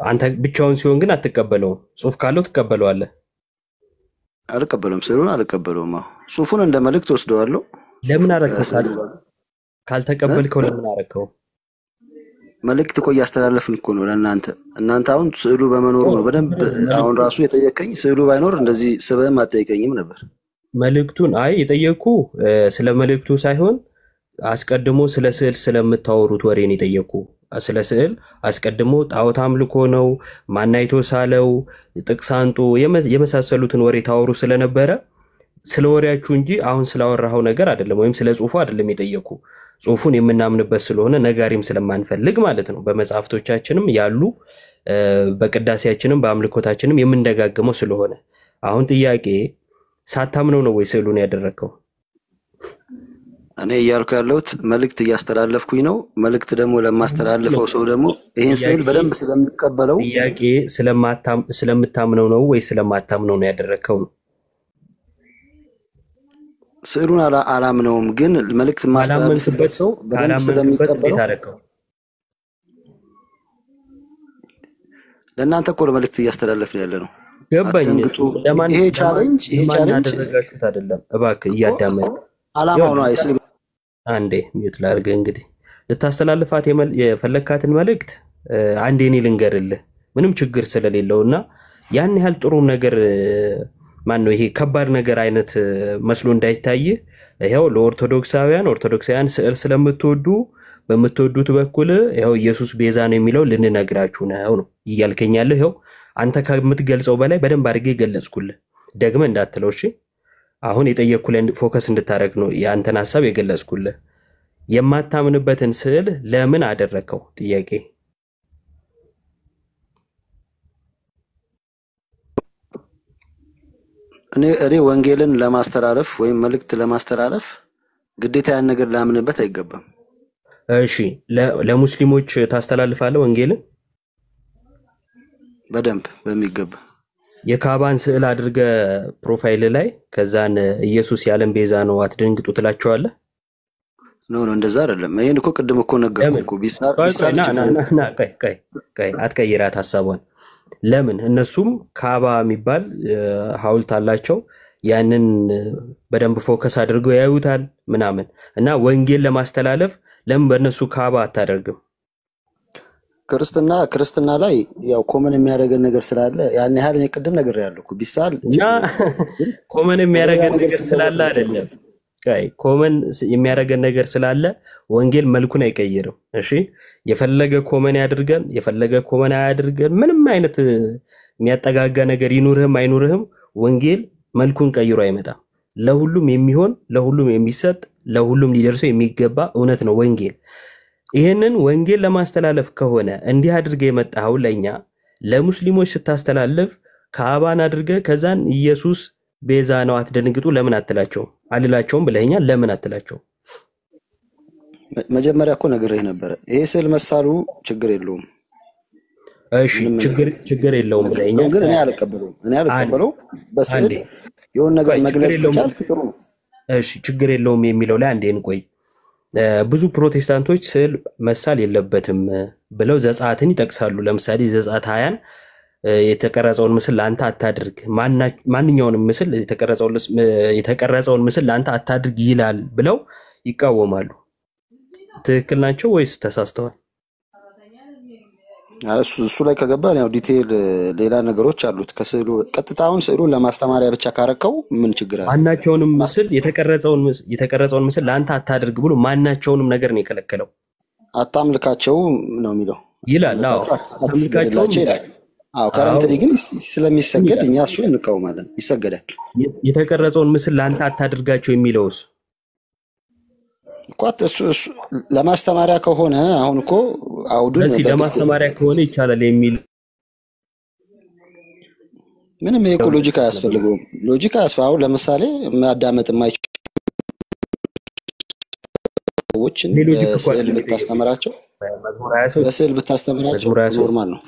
አንተ ብቻውን ሲሆን ግን አትቀበለውም? ጽሁፍ ካለው ትቀበለዋለህ? አልቀበለውም፣ ስዕሉን አልቀበለውም። ጽሁፉን እንደ መልእክት ወስደዋለሁ። ለምን አረከው? ካልተቀበልከው ለምን አረከው? መልእክት እኮ እያስተላለፍን እኮ ነው ለእናንተ አሁን ስዕሉ በመኖሩ ነው በደንብ አሁን ራሱ የጠየቀኝ። ስዕሉ ባይኖር እንደዚህ ስበም አትጠይቀኝም ነበር። መልእክቱን የጠየቁ ስለ መልእክቱ ሳይሆን አስቀድሞ ስለ ስዕል ስለምታወሩት ወሬን የጠየቁ። ስለ ስዕል አስቀድሞ ጣዖት አምልኮ ነው፣ ማናይቶ ሳለው፣ ጥቅስ አንጡ የመሳሰሉትን ወሬ ታወሩ ስለነበረ ስለ ወሬያችሁ እንጂ አሁን ስላወራው ነገር አይደለም፣ ወይም ስለ ጽሁፉ አይደለም የጠየቁ። ጽሁፉን የምናምንበት ስለሆነ ነጋሪም ስለማንፈልግ ማለት ነው። በመጽሐፍቶቻችንም ያሉ በቅዳሴያችንም በአምልኮታችንም የምንደጋግመው ስለሆነ። አሁን ጥያቄ ሳታምነው ነው ወይ ስዕሉን ያደረከው? እኔ እያልኩ ያለሁት መልእክት እያስተላለፍኩኝ ነው። መልእክት ደግሞ ለማስተላለፈው ሰው ደግሞ ይሄን ስዕል በደንብ ስለሚቀበለው። ጥያቄ ስለምታምነው ነው ወይ ስለማታምነው ነው ያደረከው ነው? ስዕሉን አላምነውም፣ ግን መልእክት ማስተላለፍበት ሰው በደንብ ስለሚቀበለው ለእናንተ እኮ ለመልእክት እያስተላለፍን ያለ ነው። ገባኝ። ይሄ ቻሌንጅ አደረጋችሁት አይደለም? እባክህ እያዳመጥ አላማው ነው። አይስል አንዴ ሚዩት ላድርግ። እንግዲህ ልታስተላልፋት የፈለካትን መልእክት አንዴ እኔ ልንገርልህ፣ ምንም ችግር ስለሌለውና ያን ያህል ጥሩ ነገር ማነው ይሄ ከባድ ነገር አይነት መስሎ እንዳይታይ። ይሄው ለኦርቶዶክሳውያን ስዕል ስለምትወዱ በምትወዱት በኩል ይሄው ኢየሱስ ቤዛ ነው የሚለው ልንነግራችሁ ነው እያልከኛለህ። ይሄው አንተ ከምትገልጸው በላይ በደንብ አድርጌ ገለጽኩልህ። ደግመህ እንዳትለው እሺ። አሁን የጠየቅኩልህ ፎከስ እንድታረግ ነው ያንተን ሐሳብ የገለጽኩልህ። የማታምንበትን ስዕል ለምን አደረከው? ጥያቄ እኔ ወንጌልን ለማስተላለፍ ወይም መልእክት ለማስተላለፍ ግዴታ ያን ነገር ላምንበት አይገባም። እሺ ለሙስሊሞች ታስተላልፋለህ ወንጌልን? በደንብ በሚገባ የካባን ስዕል አድርገ ፕሮፋይል ላይ ከዛን ኢየሱስ የዓለም ቤዛ ነው አትደንግጡ ትላቸዋለህ? ኖ እንደዛ አይደለም። ይሄን እኮ ቅድም እኮ ነገርኩህ እኮ ቢሳል አትቀይራት ሐሳቧን። ለምን እነሱም ካባ የሚባል ሐውልት አላቸው። ያንን በደንብ ፎከስ አድርገው ያዩታል ምናምን እና ወንጌል ለማስተላለፍ ለምን በእነሱ ካባ አታደርግም? ክርስትና ላይ ያው ኮመን የሚያደርገን ነገር ስላለ ያን ያህል እኔ ቅድም ነግሬያለሁ እኮ ቢሳል ኮመን የሚያደርገን ነገር ስላለ አይደለም። ኮመን የሚያደርገን ነገር ስላለ ወንጌል መልኩን አይቀይርም። እሺ የፈለገ ኮመን ያድርገን የፈለገ ኮመን አያድርገን ምንም አይነት የሚያጠጋጋ ነገር ይኑርህም አይኑርህም ወንጌል መልኩን ቀይሮ አይመጣም። ለሁሉም የሚሆን ለሁሉም የሚሰጥ ለሁሉም ሊደርሰው የሚገባ እውነት ነው ወንጌል። ይሄንን ወንጌል ለማስተላለፍ ከሆነ እንዲህ አድርገህ የመጣው ለኛ ለሙስሊሞች ስታስተላልፍ ካባን አድርገህ ከዛን ኢየሱስ ቤዛ ነው አትደንግጡ ለምን አትላቸው? አልላቸውም ብለኸኛል። ለምን አትላቸው? መጀመሪያ እኮ ነግሬህ ነበር። ይሄ ስዕል መሳሉ ችግር የለውም። እሺ ችግር የለውም ብለኸኛል። ግን እኔ አልቀበለውም። በስዕል የሆነ ነገር መግለጽ ከቻልክ ጥሩ ነው። እሺ ችግር የለውም የሚለው ላይ አንዴ እንቆይ። ብዙ ፕሮቴስታንቶች ስዕል መሳል የለበትም ብለው ዘጸአትን ይጠቅሳሉ። ለምሳሌ ዘጸአት 20 የተቀረጸውን ምስል ላንተ አታድርግ፣ ማንኛውንም ምስል የተቀረጸውን ምስል ላንተ አታድርግ ይላል ብለው ይቃወማሉ። ትክክል ናቸው ወይስ ተሳስተዋል? እሱ ላይ ከገባን ያው ዲቴል ሌላ ነገሮች አሉት ከስዕሉ ቀጥታውን ስዕሉን ለማስተማሪያ ብቻ ካረከው ምን ችግር አለ? ማናቸውንም ምስል የተቀረጸውን ምስል ላንተ አታድርግ ብሎ ማናቸውንም ነገር ነው የከለከለው። አታምልካቸው ነው የሚለው ይላል። አዎ አታምልካቸው ይላል። አዎ ከረንትሊ ግን ስለሚሰገድ እኛ እሱ እንቃወማለን። ይሰገዳል። የተቀረጸውን ምስል ላንተ አታድርጋቸው የሚለውስ እኮ እሱ ለማስተማሪያ ከሆነ አሁን እኮ አውዱን ለማስተማሪያ ከሆነ ይቻላል የሚል ምንም ይሄ ሎጂክ አያስፈልገውም። ሎጂክ አያስፈልገው። ለምሳሌ ማዳመጥ የማይችሉ ሰዎችን በስዕል ብታስተምራቸው ኖርማል ነው።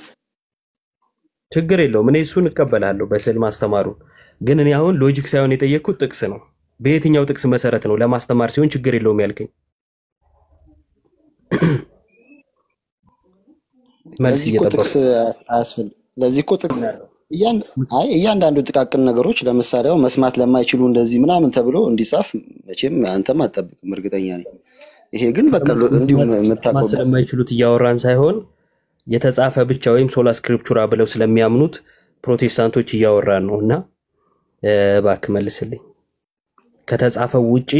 ችግር የለውም። እኔ እሱን እቀበላለሁ በስዕል ማስተማሩን። ግን እኔ አሁን ሎጂክ ሳይሆን የጠየቅኩት ጥቅስ ነው። በየትኛው ጥቅስ መሰረት ነው ለማስተማር ሲሆን ችግር የለውም ያልከኝ? መልስ እየጠበቅኩ ለዚህ እኮ እያንዳንዱ ጥቃቅን ነገሮች ለምሳሌ መስማት ለማይችሉ እንደዚህ ምናምን ተብሎ እንዲጻፍ መቼም አንተም አትጠብቅም፣ እርግጠኛ ነኝ። ይሄ ግን በቃ እንዲሁ መታቆም ስለማይችሉት እያወራን ሳይሆን የተጻፈ ብቻ ወይም ሶላ ስክሪፕቹራ ብለው ስለሚያምኑት ፕሮቴስታንቶች እያወራን ነውና እባክህ መልስልኝ። ከተጻፈው ውጪ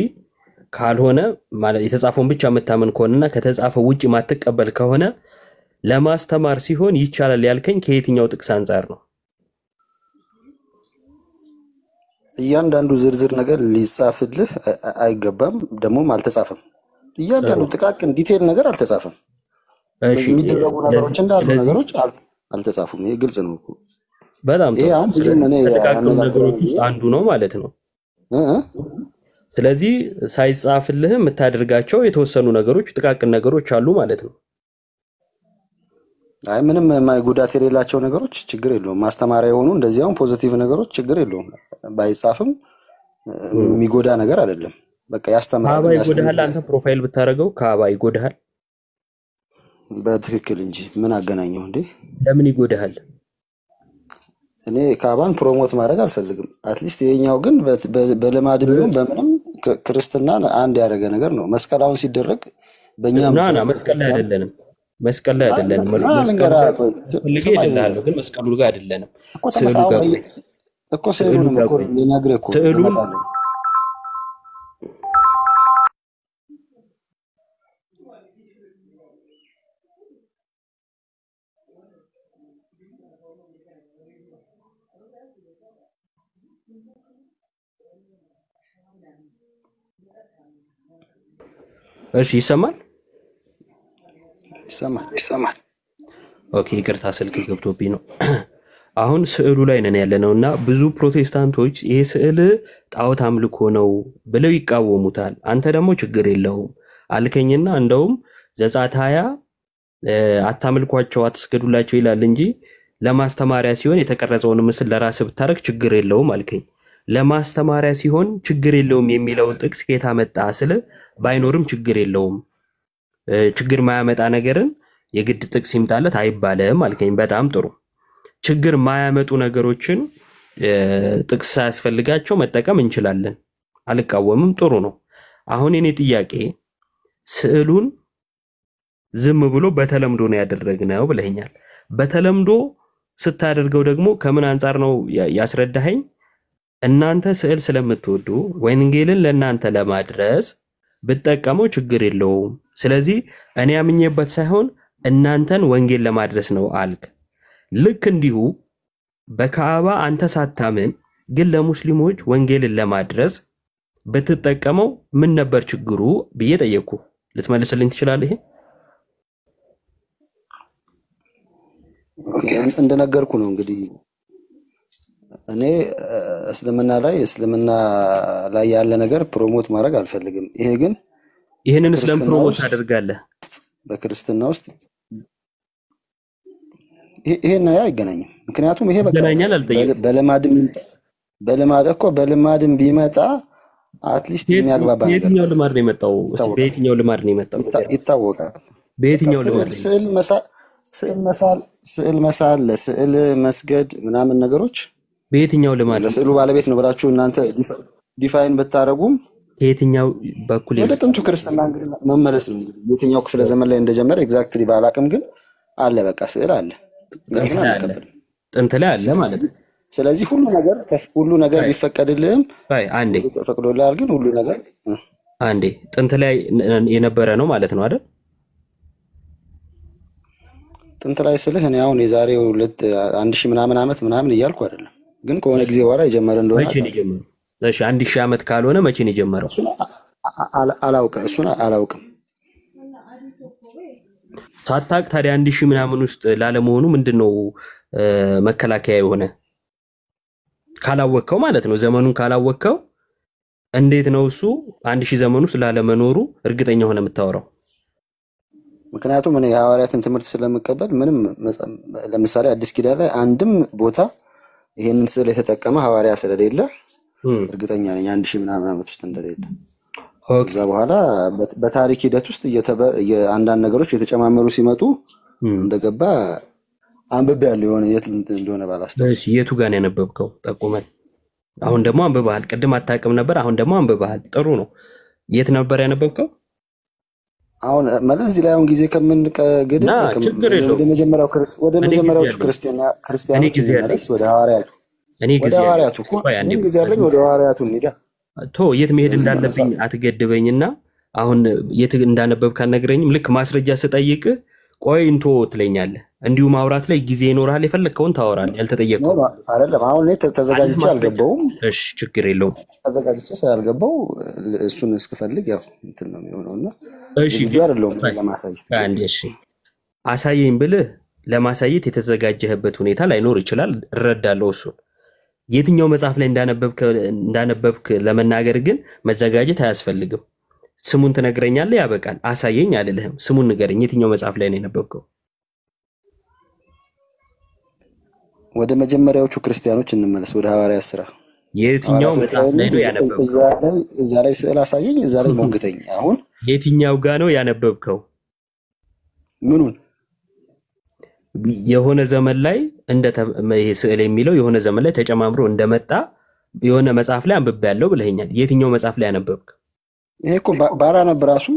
ካልሆነ ማለት የተጻፈውን ብቻ መታመን ከሆነና ከተጻፈው ውጪ ማትቀበል ከሆነ ለማስተማር ሲሆን ይቻላል ያልከኝ ከየትኛው ጥቅስ አንፃር ነው? እያንዳንዱ ዝርዝር ነገር ሊጻፍልህ አይገባም፣ ደግሞም አልተጻፈም። እያንዳንዱ ጥቃቅን ዲቴል ነገር አልተጻፈም። እሺ የሚደረጉ ነገሮች እንዳሉ ነገሮች አልተጻፉም። ይሄ ግልጽ ነው እኮ በጣም ይሄ አሁን ብዙ ጥቃቅን ነገሮች አንዱ ነው ማለት ነው። ስለዚህ ሳይጻፍልህ የምታደርጋቸው የተወሰኑ ነገሮች ጥቃቅን ነገሮች አሉ ማለት ነው። አይ ምንም ጉዳት የሌላቸው ነገሮች ችግር የለውም። ማስተማሪያ የሆኑ እንደዚያው ፖዚቲቭ ነገሮች ችግር የለውም። ባይጻፍም የሚጎዳ ነገር አይደለም። በቃ ያስተምራል። ካባ ይጎዳሃል። አንተ ፕሮፋይል ብታረገው ካባ ይጎዳሃል በትክክል እንጂ ምን አገናኘው እንዴ? ለምን ይጎዳሃል? እኔ ካባን ፕሮሞት ማድረግ አልፈልግም። አትሊስት የኛው ግን በልማድም ቢሆን በምንም ክርስትናን አንድ ያደረገ ነገር ነው። መስቀላውን ሲደረግ በእኛም መስቀል ላይ አይደለንም። መስቀል ላይ አይደለንም። ግን መስቀሉ ጋር አይደለንም። ስዕሉ ጋር እኮ ስዕሉንም እኮ ልነግርህ እኮ ስዕሉን እሺ ይሰማል? ይሰማል። ኦኬ ይቅርታ ስልክ ገብቶብኝ ነው። አሁን ስዕሉ ላይ ነን ያለነውና ብዙ ፕሮቴስታንቶች ይሄ ስዕል ጣዖት አምልኮ ነው ብለው ይቃወሙታል። አንተ ደግሞ ችግር የለውም አልከኝና እንደውም ዘጸአት 20 አታምልኳቸው አትስገዱላቸው ይላል እንጂ ለማስተማሪያ ሲሆን የተቀረጸውን ምስል ለራስ ብታረክ ችግር የለውም አልከኝ። ለማስተማሪያ ሲሆን ችግር የለውም የሚለው ጥቅስ ከየት አመጣ ስለ ባይኖርም ችግር የለውም ችግር ማያመጣ ነገርን የግድ ጥቅስ ይምጣለት አይባልም አልከኝ። በጣም ጥሩ ችግር ማያመጡ ነገሮችን ጥቅስ ሳያስፈልጋቸው መጠቀም እንችላለን አልቃወምም ጥሩ ነው። አሁን የኔ ጥያቄ ስዕሉን ዝም ብሎ በተለምዶ ነው ያደረግነው ብለኛል። በተለምዶ ስታደርገው ደግሞ ከምን አንፃር ነው ያስረዳኸኝ? እናንተ ስዕል ስለምትወዱ ወንጌልን ለእናንተ ለማድረስ ብትጠቀመው ችግር የለውም። ስለዚህ እኔ አምኜበት ሳይሆን እናንተን ወንጌል ለማድረስ ነው አልክ። ልክ እንዲሁ በካዕባ አንተ ሳታምን ግን ለሙስሊሞች ወንጌልን ለማድረስ ብትጠቀመው ምን ነበር ችግሩ ብዬ ጠየቅኩ። ልትመልስልኝ ትችላለህ? ይሄ ኦኬ እንደነገርኩ ነው እንግዲህ እኔ እስልምና ላይ ያለ ነገር ፕሮሞት ማድረግ አልፈልግም። ይሄ ግን ይሄንን እስላም ፕሮሞት አደርጋለህ በክርስትና ውስጥ ይሄን አይገናኝም። ምክንያቱም ይሄ በቃ በልማድም ቢመጣ አትሊስት የሚያግባባ ነገር የትኛው ልማድ ነው የመጣው? በየትኛው ልማድ ነው የመጣው? ይታወቃል። በየትኛው ልማድ? ስዕል መሳል ለስዕል መስገድ ምናምን ነገሮች በየትኛው ልማድ? ለስዕሉ ባለቤት ነው ብላችሁ እናንተ ዲፋይን ብታረጉም የትኛው በኩል ወደ ጥንቱ ክርስትና እንግዲህ መመለስ ነው። የትኛው ክፍለ ዘመን ላይ እንደጀመረ ኤግዛክትሊ ባላቅም ግን አለ በቃ ስዕል አለ ጥንት ላይ አለ ማለት ነው። ስለዚህ ሁሉ ነገር ቢፈቀድልህም አንዴ ተፈቅዶልሃል ግን ሁሉ ነገር አንዴ ጥንት ላይ የነበረ ነው ማለት ነው አይደል? ጥንት ላይ ስልህ እኔ አሁን የዛሬው 1000 ምናምን ዓመት ምናምን እያልኩ አይደለም፣ ግን ከሆነ ጊዜ በኋላ የጀመረ እንደሆነ መቼ ነው የጀመረው? እሺ 1000 ዓመት ካልሆነ መቼ ነው የጀመረው? እሱን አላውቅም። ሳታቅ ታዲያ 1000 ምናምን ውስጥ ላለመሆኑ ምንድነው መከላከያ የሆነ? ካላወቀው ማለት ነው ዘመኑን ካላወቀው እንዴት ነው እሱ 1000 ዘመን ውስጥ ላለመኖሩ እርግጠኛ ሆነ የምታወራው? ምክንያቱም እኔ የሐዋርያትን ትምህርት ስለምቀበል ምንም ለምሳሌ አዲስ ኪዳን ላይ አንድም ቦታ ይሄንን ስዕል የተጠቀመ ሐዋርያ ስለሌለ እርግጠኛ ነኝ 1000 ምናምን ዓመት ውስጥ እንደሌለ። ከዛ በኋላ በታሪክ ሂደት ውስጥ አንዳንድ ነገሮች የተጨማመሩ ሲመጡ እንደገባ አንብቤያለሁ። የሆነ የት እንደሆነ ባላስታውስ። የቱ ጋር ነው ያነበብከው? ጠቁመን። አሁን ደግሞ አንብበሃል። ቅድም አታውቅም ነበር፣ አሁን ደግሞ አንብበሃል። ጥሩ ነው። የት ነበር ያነበብከው? አሁን ማለት እዚህ ላይ አሁን ጊዜ ከምንቀግድ ወደ መጀመሪያዎቹ ክርስቲያኖች እንመለስ። ወደ ሐዋርያቱ እኮ ጊዜ ያለኝ ወደ ሐዋርያቱ እንሂዳ። የት መሄድ እንዳለብኝ አትገድበኝና አሁን የት እንዳነበብክ አልነግረኝም። ልክ ማስረጃ ስጠይቅ ቆይ እንቶ ትለኛለህ። እንዲሁ ማውራት ላይ ጊዜ ይኖርሃል፣ የፈለግከውን ታወራለህ። ያልተጠየቀው አይደለም። አሁን እኔ ተዘጋጅቼ አልገባውም። እሺ ችግር የለውም። ተዘጋጅቼ ስላልገባው እሱን እስክፈልግ ያው እንትን ነው የሚሆነውና እሺ ልጅ አይደለም ለማሳየት አንዴ እሺ አሳየኝ ብለህ ለማሳየት የተዘጋጀህበት ሁኔታ ላይኖር ይችላል፣ እረዳለሁ እሱን። የትኛው መጽሐፍ ላይ እንዳነበብክ ለመናገር ግን መዘጋጀት አያስፈልግም። ስሙን ትነግረኛለህ፣ ያበቃል። አሳየኝ አልልህም፣ ስሙን ንገረኝ። የትኛው መጽሐፍ ላይ ነው ያነበብከው? ወደ መጀመሪያዎቹ ክርስቲያኖች እንመለስ፣ ወደ ሐዋርያት ሥራ። የትኛው መጽሐፍ ላይ ነው ያነበብከው? እዛ ላይ ስዕል አሳየኝ፣ እዛ ላይ ሞግተኝ። አሁን የትኛው ጋር ነው ያነበብከው? ምኑን? የሆነ ዘመን ላይ ይሄ ስዕል የሚለው የሆነ ዘመን ላይ ተጨማምሮ እንደመጣ የሆነ መጽሐፍ ላይ አንብቤያለሁ ብለኸኛል። የትኛው መጽሐፍ ላይ ያነበብክ? ይሄ እኮ ባላነብ ራሱ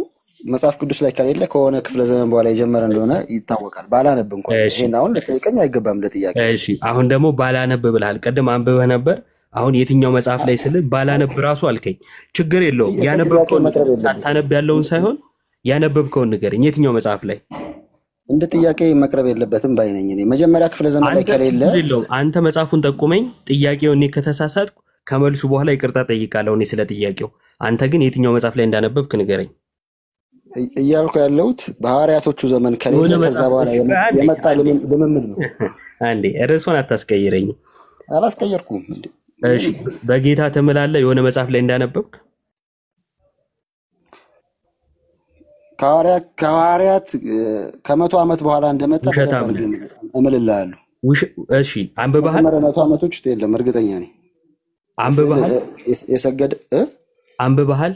መጽሐፍ ቅዱስ ላይ ከሌለ ከሆነ ክፍለ ዘመን በኋላ የጀመረ እንደሆነ ይታወቃል። ባላነብ እንኳን ይሄን አሁን ልጠይቀኝ አይገባም ለጥያቄ። እሺ አሁን ደግሞ ባላነብ ብለሃል። ቀደም አንብበህ ነበር። አሁን የትኛው መጽሐፍ ላይ ስል ባላነብ ራሱ አልከኝ። ችግር የለውም። ያነበብከውን ሳታነብ ያለውን ሳይሆን ያነበብከውን ንገረኝ። የትኛው መጽሐፍ ላይ? እንደ ጥያቄ መቅረብ የለበትም ባይነኝ። እኔ መጀመሪያ ክፍለ ዘመን ላይ ከሌለ አንተ መጽሐፉን ጠቁመኝ። ጥያቄው እኔ ከተሳሳትኩ ከመልሱ በኋላ ይቅርታ ጠይቃለሁ እኔ ስለ ጥያቄው። አንተ ግን የትኛው መጽሐፍ ላይ እንዳነበብክ ንገረኝ እያልኩ ያለሁት በሐዋርያቶቹ ዘመን ከሌለ ከዛ በኋላ የመጣ ልምምድ ነው። አንዴ ርዕሱን አታስቀይረኝ። አላስቀየርኩም እንዴ? እሺ በጌታ ትምላለህ የሆነ መጽሐፍ ላይ እንዳነበብክ ከሐዋርያት ከ100 ዓመት በኋላ እንደመጣ ተደርገ እምልልሃለሁ። እሺ አንብበሃል? 100 ዓመቶች ውስጥ የለም እርግጠኛ ነኝ። አንብበሃል? የሰገደ አንብበሃል?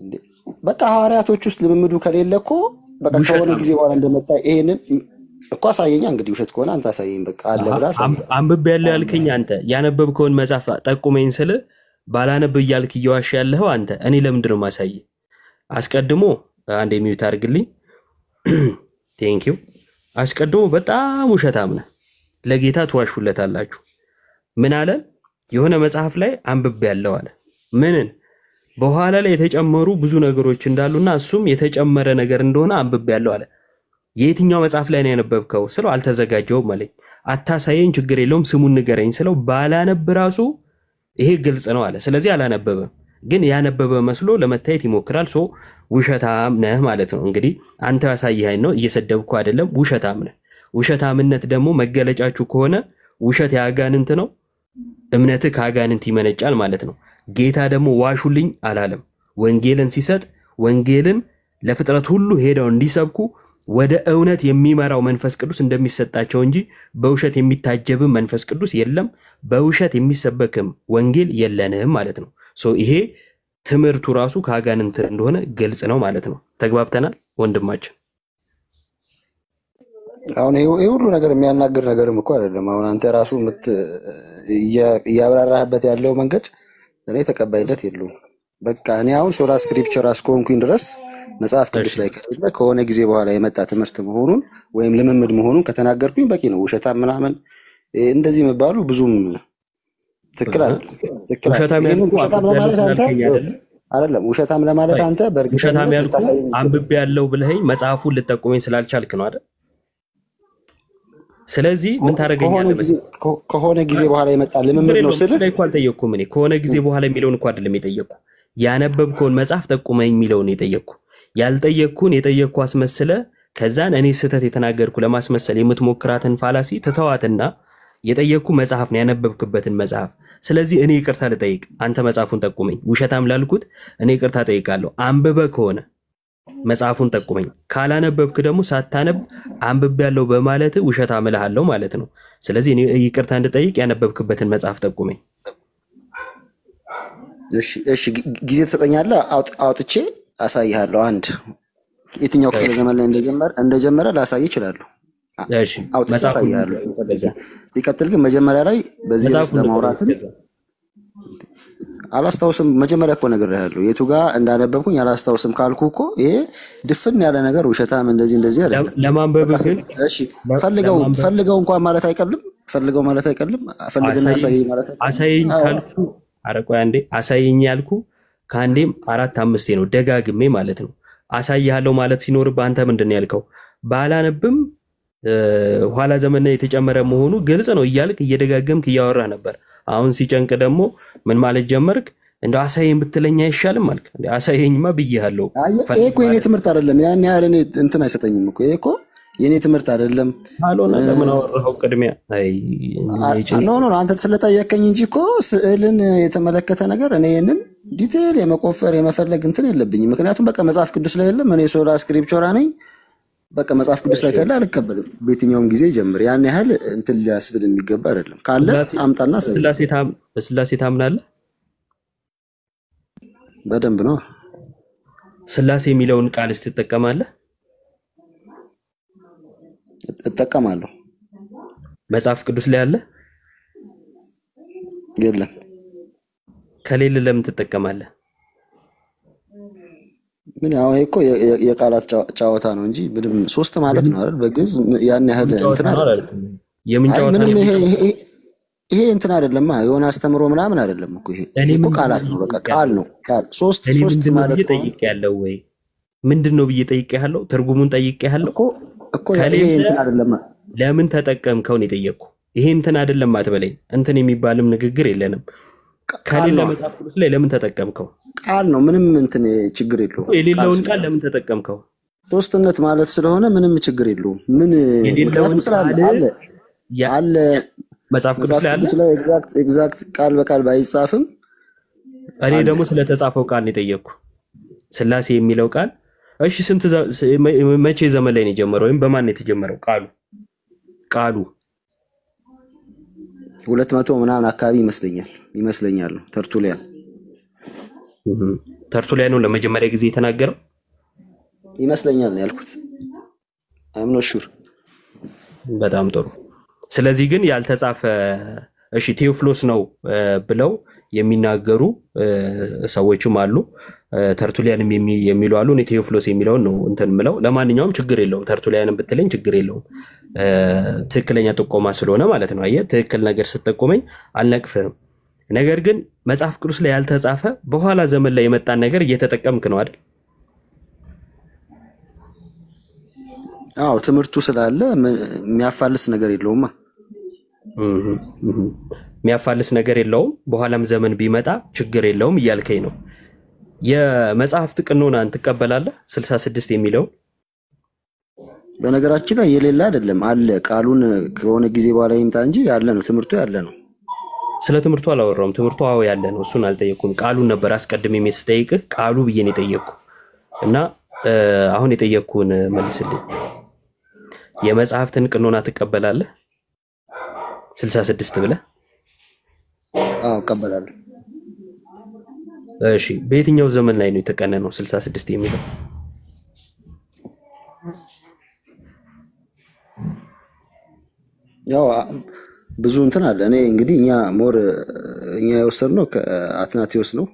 እንዴ በቃ ሐዋርያቶች ውስጥ ልምምዱ ከሌለ እኮ በቃ ከሆነ ጊዜ በኋላ እንደመጣ ይሄንን እኮ አሳየኛ። እንግዲህ ውሸት ከሆነ አንተ አሳየኝ በቃ አለ ብላ አሳየኝ። አንብብ ያለ ያልከኝ አንተ ያነበብከውን መጽሐፍ ጠቁመኝ ስለ ባላነብ እያልክ እየዋሽ ያለኸው አንተ። እኔ ለምንድን ነው ማሳየህ? አስቀድሞ አንዴ ሚውት አድርግልኝ። ቴንክ ዩ። አስቀድሞ በጣም ውሸታም ነህ። ለጌታ ትዋሹለታላችሁ። ምን አለ? የሆነ መጽሐፍ ላይ አንብብ ያለው አለ። ምንን? በኋላ ላይ የተጨመሩ ብዙ ነገሮች እንዳሉና እሱም የተጨመረ ነገር እንደሆነ አንብብ ያለው አለ። የትኛው መጽሐፍ ላይ ነው ያነበብከው ስለው አልተዘጋጀውም አለኝ። አታሳየኝ ችግር የለውም ስሙን ንገረኝ ስለው ባላነብ ራሱ ይሄ ግልጽ ነው አለ። ስለዚህ አላነበበም፣ ግን ያነበበ መስሎ ለመታየት ይሞክራል። ሶ ውሸታም ነህ ማለት ነው። እንግዲህ አንተ ያሳየኸኝ ነው፣ እየሰደብኩ አይደለም። ውሸታም ነህ። ውሸታምነት ደግሞ መገለጫችሁ ከሆነ ውሸት ያጋንንት ነው፣ እምነትህ ከአጋንንት ይመነጫል ማለት ነው። ጌታ ደግሞ ዋሹልኝ አላለም። ወንጌልን ሲሰጥ ወንጌልን ለፍጥረት ሁሉ ሄደው እንዲሰብኩ ወደ እውነት የሚመራው መንፈስ ቅዱስ እንደሚሰጣቸው እንጂ በውሸት የሚታጀብም መንፈስ ቅዱስ የለም፣ በውሸት የሚሰበክም ወንጌል የለንም ማለት ነው። ሶ ይሄ ትምህርቱ ራሱ ከአጋንንት እንደሆነ ግልጽ ነው ማለት ነው። ተግባብተናል ወንድማችን? አሁን ይሄ ሁሉ ነገር የሚያናግር ነገርም እኮ አይደለም። አሁን አንተ ራሱ እያብራራህበት ያለው መንገድ እኔ ተቀባይነት የለውም። በቃ እኔ አሁን ሶላ ስክሪፕቸር አስኮንኩኝ ድረስ መጽሐፍ ቅዱስ ላይ ከሌለ ከሆነ ጊዜ በኋላ የመጣ ትምህርት መሆኑን ወይም ልምምድ መሆኑን ከተናገርኩኝ በቂ ነው። ውሸታም ምናምን እንደዚህ መባሉ ብዙም ትክክል አይደለም። ውሸታም ለማለት አንተ አይደለም። ውሸታም ለማለት አንተ በእርግጠኝነት ታሳየኝ አንብቤ ያለው ብለኸኝ መጽሐፉን ልጠቁመኝ ስላልቻልክ ነው አይደል? ስለዚህ ምን ታደርገኛለህ? ከሆነ ጊዜ በኋላ የመጣ ልምምድ ነው ስልህ እኮ አልጠየቅኩም። እኔ ከሆነ ጊዜ በኋላ የሚለውን እኮ አይደለም የጠየቅኩ፣ ያነበብከውን መጽሐፍ ጠቁመኝ የሚለውን የጠየቅኩ። ያልጠየቅኩን የጠየቅኩ አስመስለ ከዛን እኔ ስህተት የተናገርኩ ለማስመሰል የምትሞክራትን ፋላሲ ትተዋትና የጠየቅኩ መጽሐፍ ነው ያነበብክበትን መጽሐፍ። ስለዚህ እኔ ይቅርታ ልጠይቅ፣ አንተ መጽሐፉን ጠቁመኝ። ውሸታም ላልኩት እኔ ይቅርታ ጠይቃለሁ። አንብበ ከሆነ መጽሐፉን ጠቁመኝ። ካላነበብክ ደግሞ ሳታነብ አንብቤ ያለው በማለት ውሸታም እልሃለሁ ማለት ነው። ስለዚህ እኔ ይቅርታ እንድጠይቅ ያነበብክበትን መጽሐፍ ጠቁመኝ። እሺ ጊዜ ተሰጠኛለህ፣ አውጥቼ አሳይሃለሁ። አንድ የትኛው ክፍለ ዘመን ላይ እንደጀመረ ላሳይ እችላለሁ። እሺ መጽሐፍ አሳይሃለሁ። ሲቀጥል ግን መጀመሪያ ላይ በዚህ ርዕስ ለማውራት አላስታውስም። መጀመሪያ እኮ ነግሬሃለሁ። የቱ ጋር እንዳነበብኩኝ አላስታውስም ካልኩ እኮ ይሄ ድፍን ያለ ነገር ውሸታም እንደዚህ አይደለም። ለማንበብ ግን እሺ ፈልገው እንኳን ማለት አይቀልም። ፈልገው ማለት አይቀልም። ፈልግና አሳየኝ ማለት አይቀልም። አሳየኝ ካልኩ አረቆ አንዴ አሳየኝ ያልኩ ከአንዴም 4-5 ነው ደጋግሜ ማለት ነው። አሳይሃለሁ ማለት ሲኖር በአንተ ምንድነው ያልከው? ባላነብም ኋላ ዘመን የተጨመረ መሆኑ ግልጽ ነው እያልክ እየደጋገምክ እያወራህ ነበር። አሁን ሲጨንቅ ደግሞ ምን ማለት ጀመርክ? እንደው አሳየኝ ብትለኝ አይሻልም አልክ። እንደ አሳየኝማ ብዬሃለሁ። ይሄ እኮ የኔ ትምህርት አይደለም። ያን ያህል እኔ እንትን አይሰጠኝም እኮ። ይሄ እኮ የኔ ትምህርት አይደለም። አሎና ለምን አወራኸው? ቅድሚያ ኖ አንተ ስለጠየቀኝ እንጂ እኮ ስዕልን የተመለከተ ነገር እኔ ይሄንን ዲቴል የመቆፈር የመፈለግ እንትን የለብኝም። ምክንያቱም በቃ መጽሐፍ ቅዱስ ላይ የለም። እኔ ሶላ ስክሪፕቸራ ነኝ። በቃ መጽሐፍ ቅዱስ ላይ ካለ አልቀበልም። በየትኛውም ጊዜ ጀምር። ያን ያህል እንትን ሊያስብል የሚገባ አይደለም። ካለ አምጣና ሳይ። በስላሴ ታምናለህ? በደንብ ነው። ስላሴ የሚለውን ቃል ትጠቀማለህ? እጠቀማለሁ። መጽሐፍ ቅዱስ ላይ አለ? የለም። ከሌለ ለምን ትጠቀማለህ? ምን ያው እኮ የቃላት ጫወታ ነው እንጂ ምንም ሶስት ማለት ነው አይደል? በግዕዝ ያን ያህል እንትን አይደለም። የምን ጫወታ ነው? ይሄ እንትን አይደለም። የሆነ አስተምሮ ምናምን አይደለም እኮ። ይሄ እኮ ቃላት ነው። በቃ ቃል ነው። ቃል ሶስት ማለት ነው። ጠይቄ ያለው ወይ ምንድነው ብዬ ጠይቄ ያለው? ትርጉሙን ጠይቄ ያለው እኮ ይሄ እንትን አይደለም። ለምን ተጠቀምከው ነው የጠየቅኩ። ይሄ እንትን አይደለም አትበለኝ። እንትን የሚባልም ንግግር የለንም። ከሌለ መጽሐፍ ቅዱስ ላይ ለምን ተጠቀምከው? ቃል ነው። ምንም እንትን ችግር የለውም። የሌለውን ቃል ለምን ተጠቀምከው? ሶስትነት ማለት ስለሆነ ምንም ችግር የለውም። ምን ምክንያቱም ስላለ አለ አለ መጽሐፍ ቅዱስ ላይ አለ። ኤግዛክት ቃል በቃል ባይጻፍም እኔ ደግሞ ስለተጻፈው ቃል ነው የጠየቅኩ። ስላሴ የሚለው ቃል እሺ፣ መቼ ዘመን ላይ ነው የጀመረው ወይም በማን ነው የተጀመረው ቃሉ 200 ምናምን አካባቢ ይመስለኛል ተርቱሊያን ነው ለመጀመሪያ ጊዜ የተናገረው ይመስለኛል ነው ያልኩት። I'm not sure። በጣም ጥሩ። ስለዚህ ግን ያልተጻፈ እሺ ቴዎፍሎስ ነው ብለው የሚናገሩ ሰዎችም አሉ፣ ተርቱሊያንም የሚሉ አሉ። እኔ ቴዎፍሎስ የሚለውን ነው እንትን ምለው። ለማንኛውም ችግር የለውም፣ ተርቱሊያንም ብትለኝ ችግር የለውም። ትክክለኛ ጥቆማ ስለሆነ ማለት ነው። አየህ፣ ትክክል ነገር ስትጠቆመኝ አልነቅፍህም። ነገር ግን መጽሐፍ ቅዱስ ላይ ያልተጻፈ በኋላ ዘመን ላይ የመጣን ነገር እየተጠቀምክ ነው አይደል? አዎ፣ ትምህርቱ ስላለ የሚያፋልስ ነገር የለውማ። የሚያፋልስ ነገር የለውም። በኋላም ዘመን ቢመጣ ችግር የለውም እያልከኝ ነው። የመጽሐፍት ቅኖናን ትቀበላለህ? 66 የሚለው በነገራችን ላይ የሌላ አይደለም፣ አለ። ቃሉን ከሆነ ጊዜ በኋላ ይምጣ እንጂ ያለ ነው። ትምህርቱ ያለ ነው። ስለ ትምህርቱ አላወራውም። ትምህርቱ አዎ ያለ ነው። እሱን አልጠየኩም። ቃሉን ነበር አስቀድሜ ስጠይቅህ ቃሉ ብዬ ነው የጠየቅኩ እና አሁን የጠየቅኩን መልስልኝ። የመጽሐፍትን ቅኖና ትቀበላለህ? 66 ብለህ? አዎ እቀበላለሁ። እሺ፣ በየትኛው ዘመን ላይ ነው የተቀነነው 66 የሚለው? ያው ብዙ እንትን አለ። እኔ እንግዲህ እኛ የወሰድነው ከአትናቴዎስ ነው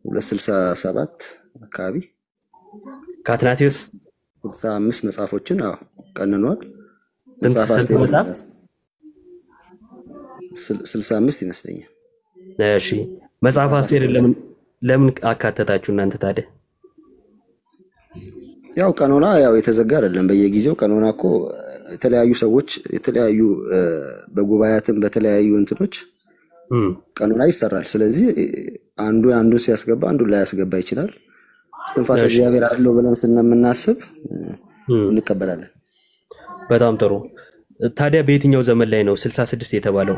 267 አካባቢ ከአትናቴዎስ 65 መጽሐፎችን ቀንኗል። መጽሐፍ 65 ይመስለኛል። እሺ፣ መጽሐፍ አስቴር ለምን አካተታችሁ እናንተ ታዲያ? ያው ቀኖና የተዘጋ አይደለም። በየጊዜው ቀኖና እኮ የተለያዩ ሰዎች የተለያዩ በጉባኤያትም በተለያዩ እንትኖች ቀኖና ይሰራል። ስለዚህ አንዱን ሲያስገባ አንዱን ላይ ያስገባ ይችላል። እስትንፋሰ እግዚአብሔር አለው ብለን ስለምናስብ እንቀበላለን። በጣም ጥሩ። ታዲያ በየትኛው ዘመን ላይ ነው 66 የተባለው?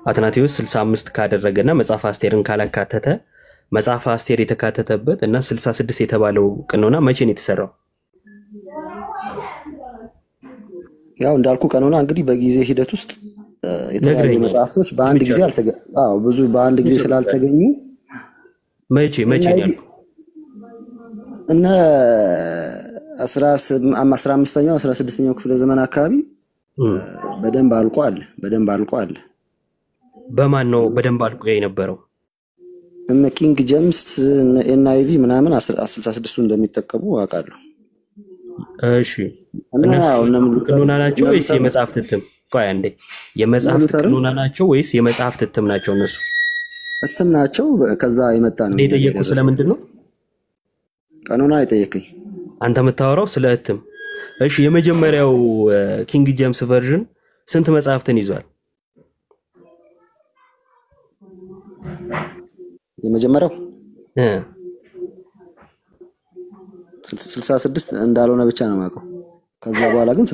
አትናቴዎስ 65 ካደረገና መጽሐፍ አስቴርን ካላካተተ መጽሐፍ አስቴር የተካተተበት እና 66 የተባለው ቀኖና መቼ ነው የተሰራው? ያው እንዳልኩ ቀኖና እንግዲህ በጊዜ ሂደት ውስጥ የተለያዩ መጽሐፍቶች በአንድ ጊዜ በአንድ ጊዜ ስላልተገኙ መቼ ነው እነ 15ኛው 16ኛው ክፍለ ዘመን አካባቢ በደንብ አልቋል። በማን ነው በደንብ አልቆ የነበረው? እነ ኪንግ ጄምስ እነ NIV ምናምን 66ቱ እንደሚጠቀሙ አውቃለሁ። እሺ፣ ቅኖና ናቸው ወይስ የመጽሐፍት እትም? ቆይ አንዴ፣ የመጽሐፍት ቅኖና ናቸው ወይስ የመጽሐፍት እትም ናቸው? እነሱ እትም ናቸው። ከዛ የመጣ ነው። የጠየቁ ስለምንድን ነው ቀኖና የጠየቀኝ? አንተ የምታወራው ስለ እትም። እሺ፣ የመጀመሪያው ኪንግ ጄምስ ቨርዥን ስንት መጽሐፍትን ይዟል? የመጀመሪያው 66 እንዳልሆነ ብቻ ነው የማውቀው። ከዛ በኋላ ግን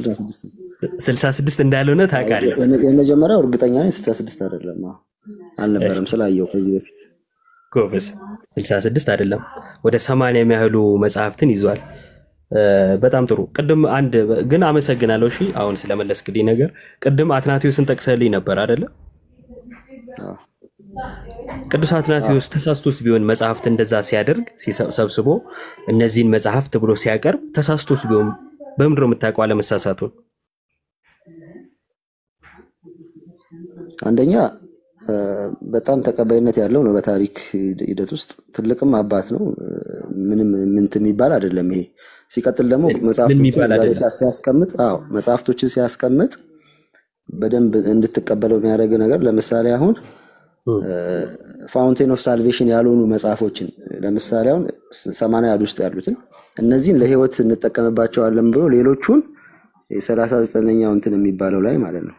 66 እንዳልሆነ ታውቃለህ? የመጀመሪያው እርግጠኛ ነኝ 66 አይደለም፣ አልነበረም ስላየው ከዚህ በፊት። ጎበዝ፣ 66 አይደለም፣ ወደ 80 የሚያህሉ መጽሐፍትን ይዟል። በጣም ጥሩ። ቅድም ግን አመሰግናለሁ። እሺ፣ አሁን ስለመለስክልኝ ነገር ቅድም አትናቴዎስን ጠቅሰልኝ ነበር አይደለ? ቅዱስ አትናቴዎስ ተሳስቶስ ቢሆን መጽሐፍት እንደዛ ሲያደርግ ሰብስቦ እነዚህን መጽሐፍት ብሎ ሲያቀርብ ተሳስቶስ ቢሆን በምንድን ነው የምታውቀው አለመሳሳቱን? አንደኛ በጣም ተቀባይነት ያለው ነው በታሪክ ሂደት ውስጥ ትልቅም አባት ነው። ምንም የሚባል አይደለም ይሄ። ሲቀጥል ደግሞ መጽሐፍቶችን ሲያስቀምጥ በደንብ እንድትቀበለው የሚያደርግ ነገር፣ ለምሳሌ አሁን ፋውንቴን ኦፍ ሳልቬሽን ያልሆኑ መጽሐፎችን ለምሳሌ አሁን 80 ውስጥ ያሉትን እነዚህን ለህይወት እንጠቀምባቸዋለን ብሎ ሌሎቹን 39ኛው እንትን የሚባለው ላይ ማለት ነው።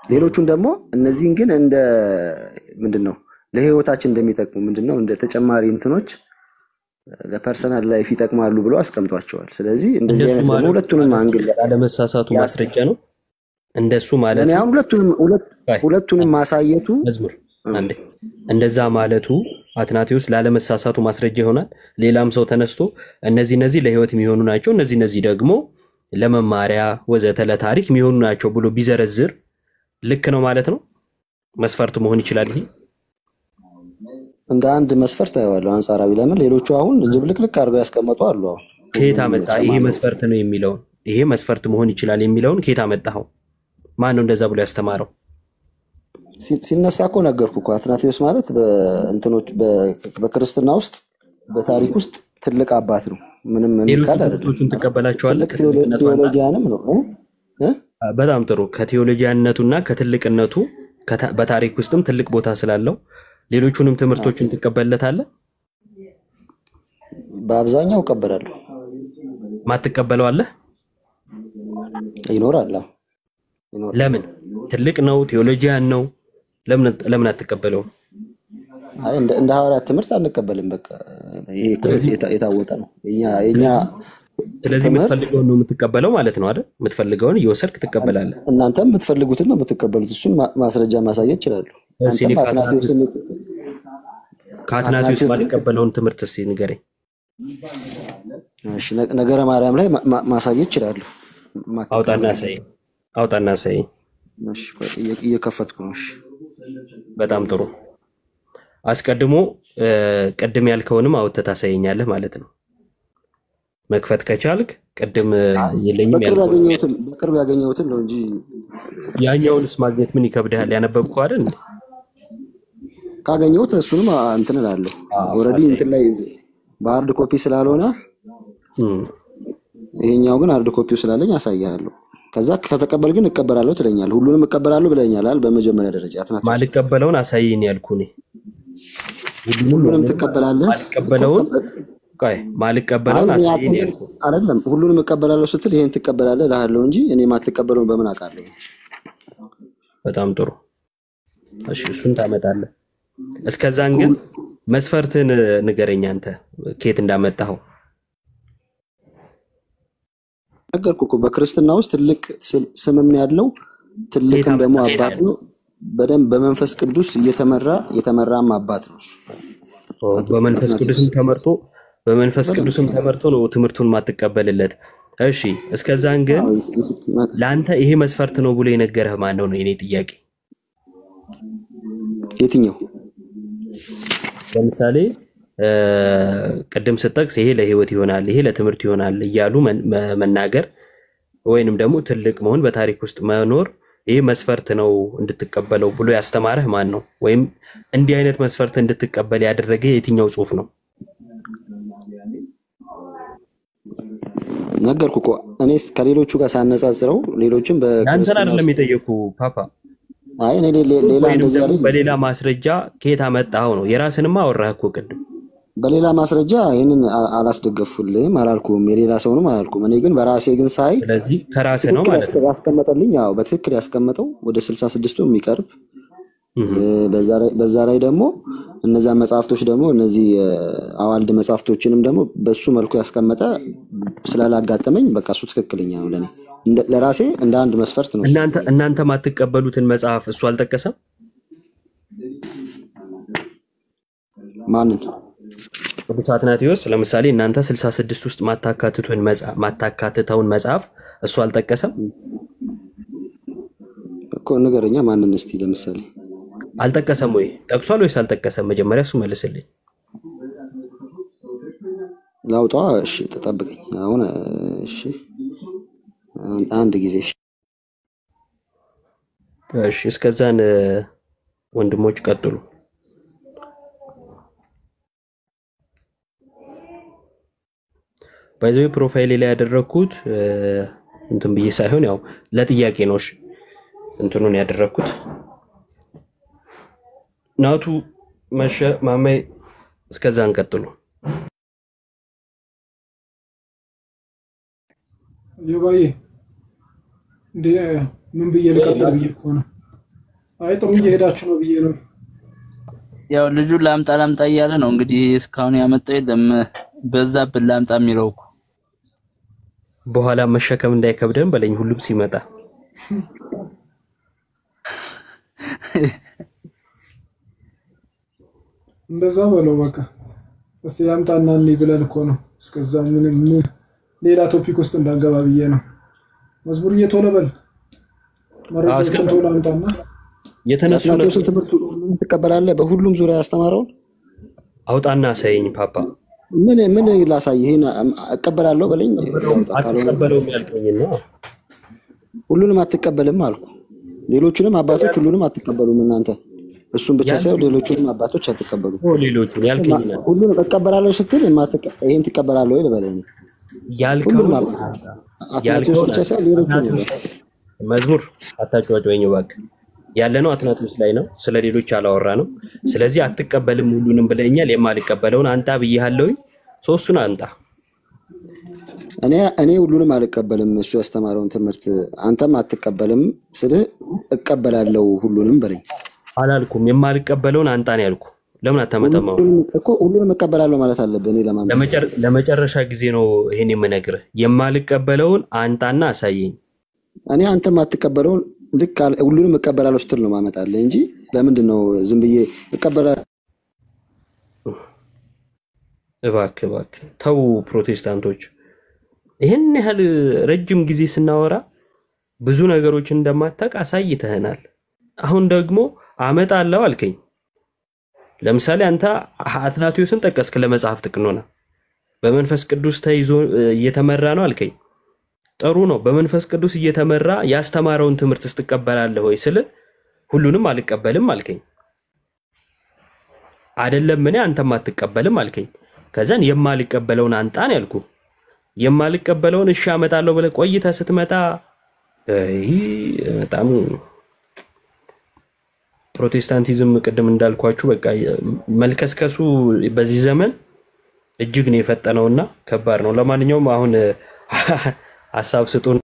ሌሎቹን ደግሞ እነዚህን ግን እንደ ምንድነው ለህይወታችን እንደሚጠቅሙ ምንድነው እንደ ተጨማሪ እንትኖች ለፐርሰናል ላይፍ ይጠቅማሉ ብሎ አስቀምጧቸዋል። ስለዚህ እንደዚህ አይነት ደግሞ ሁለቱንም አንግል አለመሳሳቱ ማስረጃ ነው። እንደሱ ማለት እኔ አሁን ሁለቱንም ማሳየቱ መዝሙር አንዴ እንደዛ ማለቱ አትናቴዎስ ላለመሳሳቱ ማስረጃ ይሆናል። ሌላም ሰው ተነስቶ እነዚህ ለህይወት የሚሆኑ ናቸው፣ እነዚህ ደግሞ ለመማሪያ ወዘተ ለታሪክ የሚሆኑ ናቸው ብሎ ቢዘረዝር ልክ ነው ማለት ነው። መስፈርት መሆን ይችላል። ይሄ እንደ አንድ መስፈርት አይዋለው አንጻራዊ። ለምን ሌሎቹ አሁን ጅብልቅልቅ አድርገው ያስቀመጡ አሉ። አሁን ከየት አመጣ? ይሄ መስፈርት ነው የሚለውን ይሄ መስፈርት መሆን ይችላል የሚለውን ከየት አመጣው? ማን ነው እንደዛ ብሎ ያስተማረው? ሲነሳ እኮ ነገርኩ እኮ አትናቴዎስ ማለት በክርስትና ውስጥ በታሪክ ውስጥ ትልቅ አባት ነው። ምንም የሚካድ አይደለም። ሌሎችን ተቀበላቸዋለህ? ቴዎሎጂያንም ነው። በጣም ጥሩ። ከቴዎሎጂያነቱና ከትልቅነቱ በታሪክ ውስጥም ትልቅ ቦታ ስላለው ሌሎቹንም ትምህርቶችን ትቀበልለታለህ? በአብዛኛው እቀበላለሁ። ማትቀበለው አለ? ይኖራል። ለምን? ትልቅ ነው፣ ቴዎሎጂያን ነው። ለምን አትቀበለው? አይ እንደ ሐዋርያት ትምህርት አንቀበልም። በቃ ይሄ የታወቀ ነው። የኛ ስለዚህ የምትፈልገውን ነው የምትቀበለው ማለት ነው አይደል? የምትፈልገውን እየወሰድክ ትቀበላለህ። እናንተም የምትፈልጉትን ነው የምትቀበሉት። እሱን ማስረጃ ማሳየት ይችላሉ። አንተም ከአትናቴዎስ ማልቀበለውን ትምህርት እስኪ ንገረኝ። እሺ ነገረ ማርያም ላይ ማሳየት ይችላሉ። አውጣና ሳይ። እሺ እየከፈትኩ ነው። እሺ በጣም ጥሩ። አስቀድሞ ቅድም ያልከውንም አውጥተህ ታሳየኛለህ ማለት ነው። መክፈት ከቻልክ ቅድም የለኝም ያልከው በቅርብ ያገኘሁትን ነው እንጂ ያኛውንስ ማግኘት ምን ይከብዳል? ያነበብኩ አይደል? ካገኘሁት እሱንም እንትን እላለሁ። ኦልሬዲ እንትን ላይ በሃርድ ኮፒ ስላልሆነ ይሄኛው ግን ሃርድ ኮፒው ስላለኝ አሳያለሁ። ከዛ ከተቀበል ግን እቀበላለሁ ትለኛለህ። ሁሉንም እቀበላለሁ ብለኛል። በመጀመሪያ ደረጃ አትናቴዎስ ማልቀበለውን አሳየኝ ያልኩኝ። ሁሉንም ትቀበላለህ? ማልቀበለውን አሳየኝ ያልኩኝ አይደለም። ሁሉንም እቀበላለሁ ስትል ይሄን ትቀበላለህ እልሃለሁ እንጂ እኔ ማትቀበለውን በምን አውቃለሁ? በጣም ጥሩ። እሺ እሱን ታመጣለህ። እስከዛን ግን መስፈርትን ንገረኝ። አንተ ከየት እንዳመጣኸው ነገርኩህ እኮ። በክርስትና ውስጥ ትልቅ ስምም ያለው ትልቅም ደግሞ አባት ነው። በደንብ በመንፈስ ቅዱስ የተመራም አባት ነው። በመንፈስ ቅዱስም ተመርቶ ነው ትምህርቱን ማትቀበልለት። እሺ እስከዛን ግን ለአንተ ይሄ መስፈርት ነው ብሎ የነገረህ ማን ነው? የኔ ጥያቄ የትኛው? ለምሳሌ ቅድም ስትጠቅስ ይሄ ለህይወት ይሆናል፣ ይሄ ለትምህርት ይሆናል እያሉ መናገር ወይንም ደግሞ ትልቅ መሆን በታሪክ ውስጥ መኖር ይሄ መስፈርት ነው እንድትቀበለው ብሎ ያስተማረህ ማን ነው? ወይም እንዲህ አይነት መስፈርት እንድትቀበል ያደረገ የትኛው ጽሑፍ ነው? ነገርኩህ እኮ እኔስ ከሌሎቹ ጋር ሳነጻጽረው ሌሎችም አንተን አይደለም የጠየኩ ፓፓ። አይ እኔ ሌላ እንደዚህ አይደል። በሌላ ማስረጃ ከየት አመጣኸው ነው? የራስንማ አወራህ እኮ ቅድም። በሌላ ማስረጃ ይሄንን አላስደገፉልህም አላልኩም። የሌላ ሰውንም አላልኩም። እኔ ግን በራሴ ግን ሳይ ስለዚህ ከራስህ ነው ማለት ነው ያስቀመጠልኝ። ያው በትክክል ያስቀመጠው ወደ 66 የሚቀርብ በዛ ላይ ደግሞ እነዛ መጽሐፍቶች ደግሞ እነዚህ አዋልድ መጽሐፍቶችንም ደግሞ በሱ መልኩ ያስቀመጠ ስላላጋጠመኝ በቃ እሱ ትክክለኛ ነው ለኔ። ለራሴ እንደ አንድ መስፈርት ነው። እናንተ ማትቀበሉትን መጽሐፍ እሱ አልጠቀሰም? ማንን? ቅዱስ አትናቴዎስ ለምሳሌ እናንተ 66 ውስጥ ማታካትተውን መጽሐፍ እሱ አልጠቀሰም እኮ። ንገረኛ ማንን እስቲ ለምሳሌ። አልጠቀሰም ወይ? ጠቅሷል ወይስ አልጠቀሰም? መጀመሪያ እሱ መልስልኝ። ላውጣ? እሺ ተጠብቀኝ አሁን። እሺ አንድ ጊዜ። እሺ እስከዛን ወንድሞች ቀጥሉ። ባይዘው ፕሮፋይል ላይ ያደረኩት እንትን ብዬ ሳይሆን ያው ለጥያቄ ነው። እሺ እንትኑን ያደረኩት ናቱ መሸ ማማይ። እስከዛን ቀጥሉ። የባዬ እንዴ ምን ብዬ ልቀጥል ብዬ እኮ ነው። አይ ጥሩ እየሄዳችሁ ነው ብዬ ነው። ያው ልጁ ላምጣ እያለ ነው እንግዲህ እስካሁን ያመጣው የለም። በዛብን ላምጣ የሚለው እኮ በኋላ መሸከም እንዳይከብደን በለኝ ሁሉም ሲመጣ እንደዛ በለው በቃ እስቲ ያምጣና እንይ ብለን እኮ ነው። እስከዛ ምን ሌላ ቶፒክ ውስጥ እንዳንገባ ብዬ ነው። መዝሙር እየቶለ በል መረጃዎችን ቶሎ አምጣና የተነሱ ትምህርት ትቀበላለህ። በሁሉም ዙሪያ ያስተማረውን አውጣና ሳይኝ ፓፓ ምን ላሳይ? ይሄን እቀበላለሁ በለኝ። አትቀበለውም ያልከኝና ሁሉንም አትቀበልም አልኩ። ሌሎቹንም አባቶች ሁሉንም አትቀበሉም እናንተ። እሱም ብቻ ሳይሆን ሌሎቹንም አባቶች አትቀበሉም። ሌሎቹን ያልከኝና ሁሉንም እቀበላለሁ ስትል ይሄን ትቀበላለህ ወይ ልበለኝ? ያልከው አትናቴዎስ ብቻ ሳይሆን ሌሎቹንም መዝሙር አታጫወተኝ እባክህ። ያለነው አትናቴዎስ ላይ ነው። ስለ ሌሎች አላወራ ነው። ስለዚህ አትቀበልም ሁሉንም ብለኛል። የማልቀበለውን አንጣ ብዬሃለሁ። ሶስቱን አንጣ። እኔ ሁሉንም አልቀበልም እሱ ያስተማረውን ትምህርት አንተም አትቀበልም ስልህ እቀበላለሁ ሁሉንም በለኝ አላልኩም። የማልቀበለውን አንጣ ነው ያልኩ። ለምን አታመጣም? እኮ ሁሉንም እቀበላለሁ ማለት አለብህ። እኔ ለመጨረሻ ጊዜ ነው ይሄን የምነግርህ። የማልቀበለውን አንጣና አሳየኝ። እኔ አንተም አትቀበለውን ልክ ሁሉንም እቀበላለሁ ስትል ነው ማመጣልህ እንጂ ለምንድን ነው ዝም ብዬ እቀበላለሁ? እባክህ ተው ፕሮቴስታንቶች። ይሄን ያህል ረጅም ጊዜ ስናወራ ብዙ ነገሮች እንደማታውቅ አሳይተህናል። አሁን ደግሞ አመጣለሁ አልከኝ። ለምሳሌ አንተ አትናቴዎስን ጠቀስክ ለመጽሐፍ ጥቅኖና በመንፈስ ቅዱስ ተይዞ እየተመራ ነው አልከኝ። ጥሩ ነው። በመንፈስ ቅዱስ እየተመራ ያስተማረውን ትምህርት ስትቀበላለህ ወይ ስለ ሁሉንም አልቀበልም አልከኝ። አይደለም እኔ አንተም አትቀበልም አልከኝ። ከዛን የማልቀበለውን አንጣን ያልኩ። የማልቀበለውን እሺ አመጣለሁ ብለህ ቆይተህ ስትመጣ በጣም ፕሮቴስታንቲዝም ቅድም እንዳልኳችሁ በቃ መልከስከሱ በዚህ ዘመን እጅግ ነው የፈጠነውና ከባድ ነው። ለማንኛውም አሁን ሐሳብ ስጡን።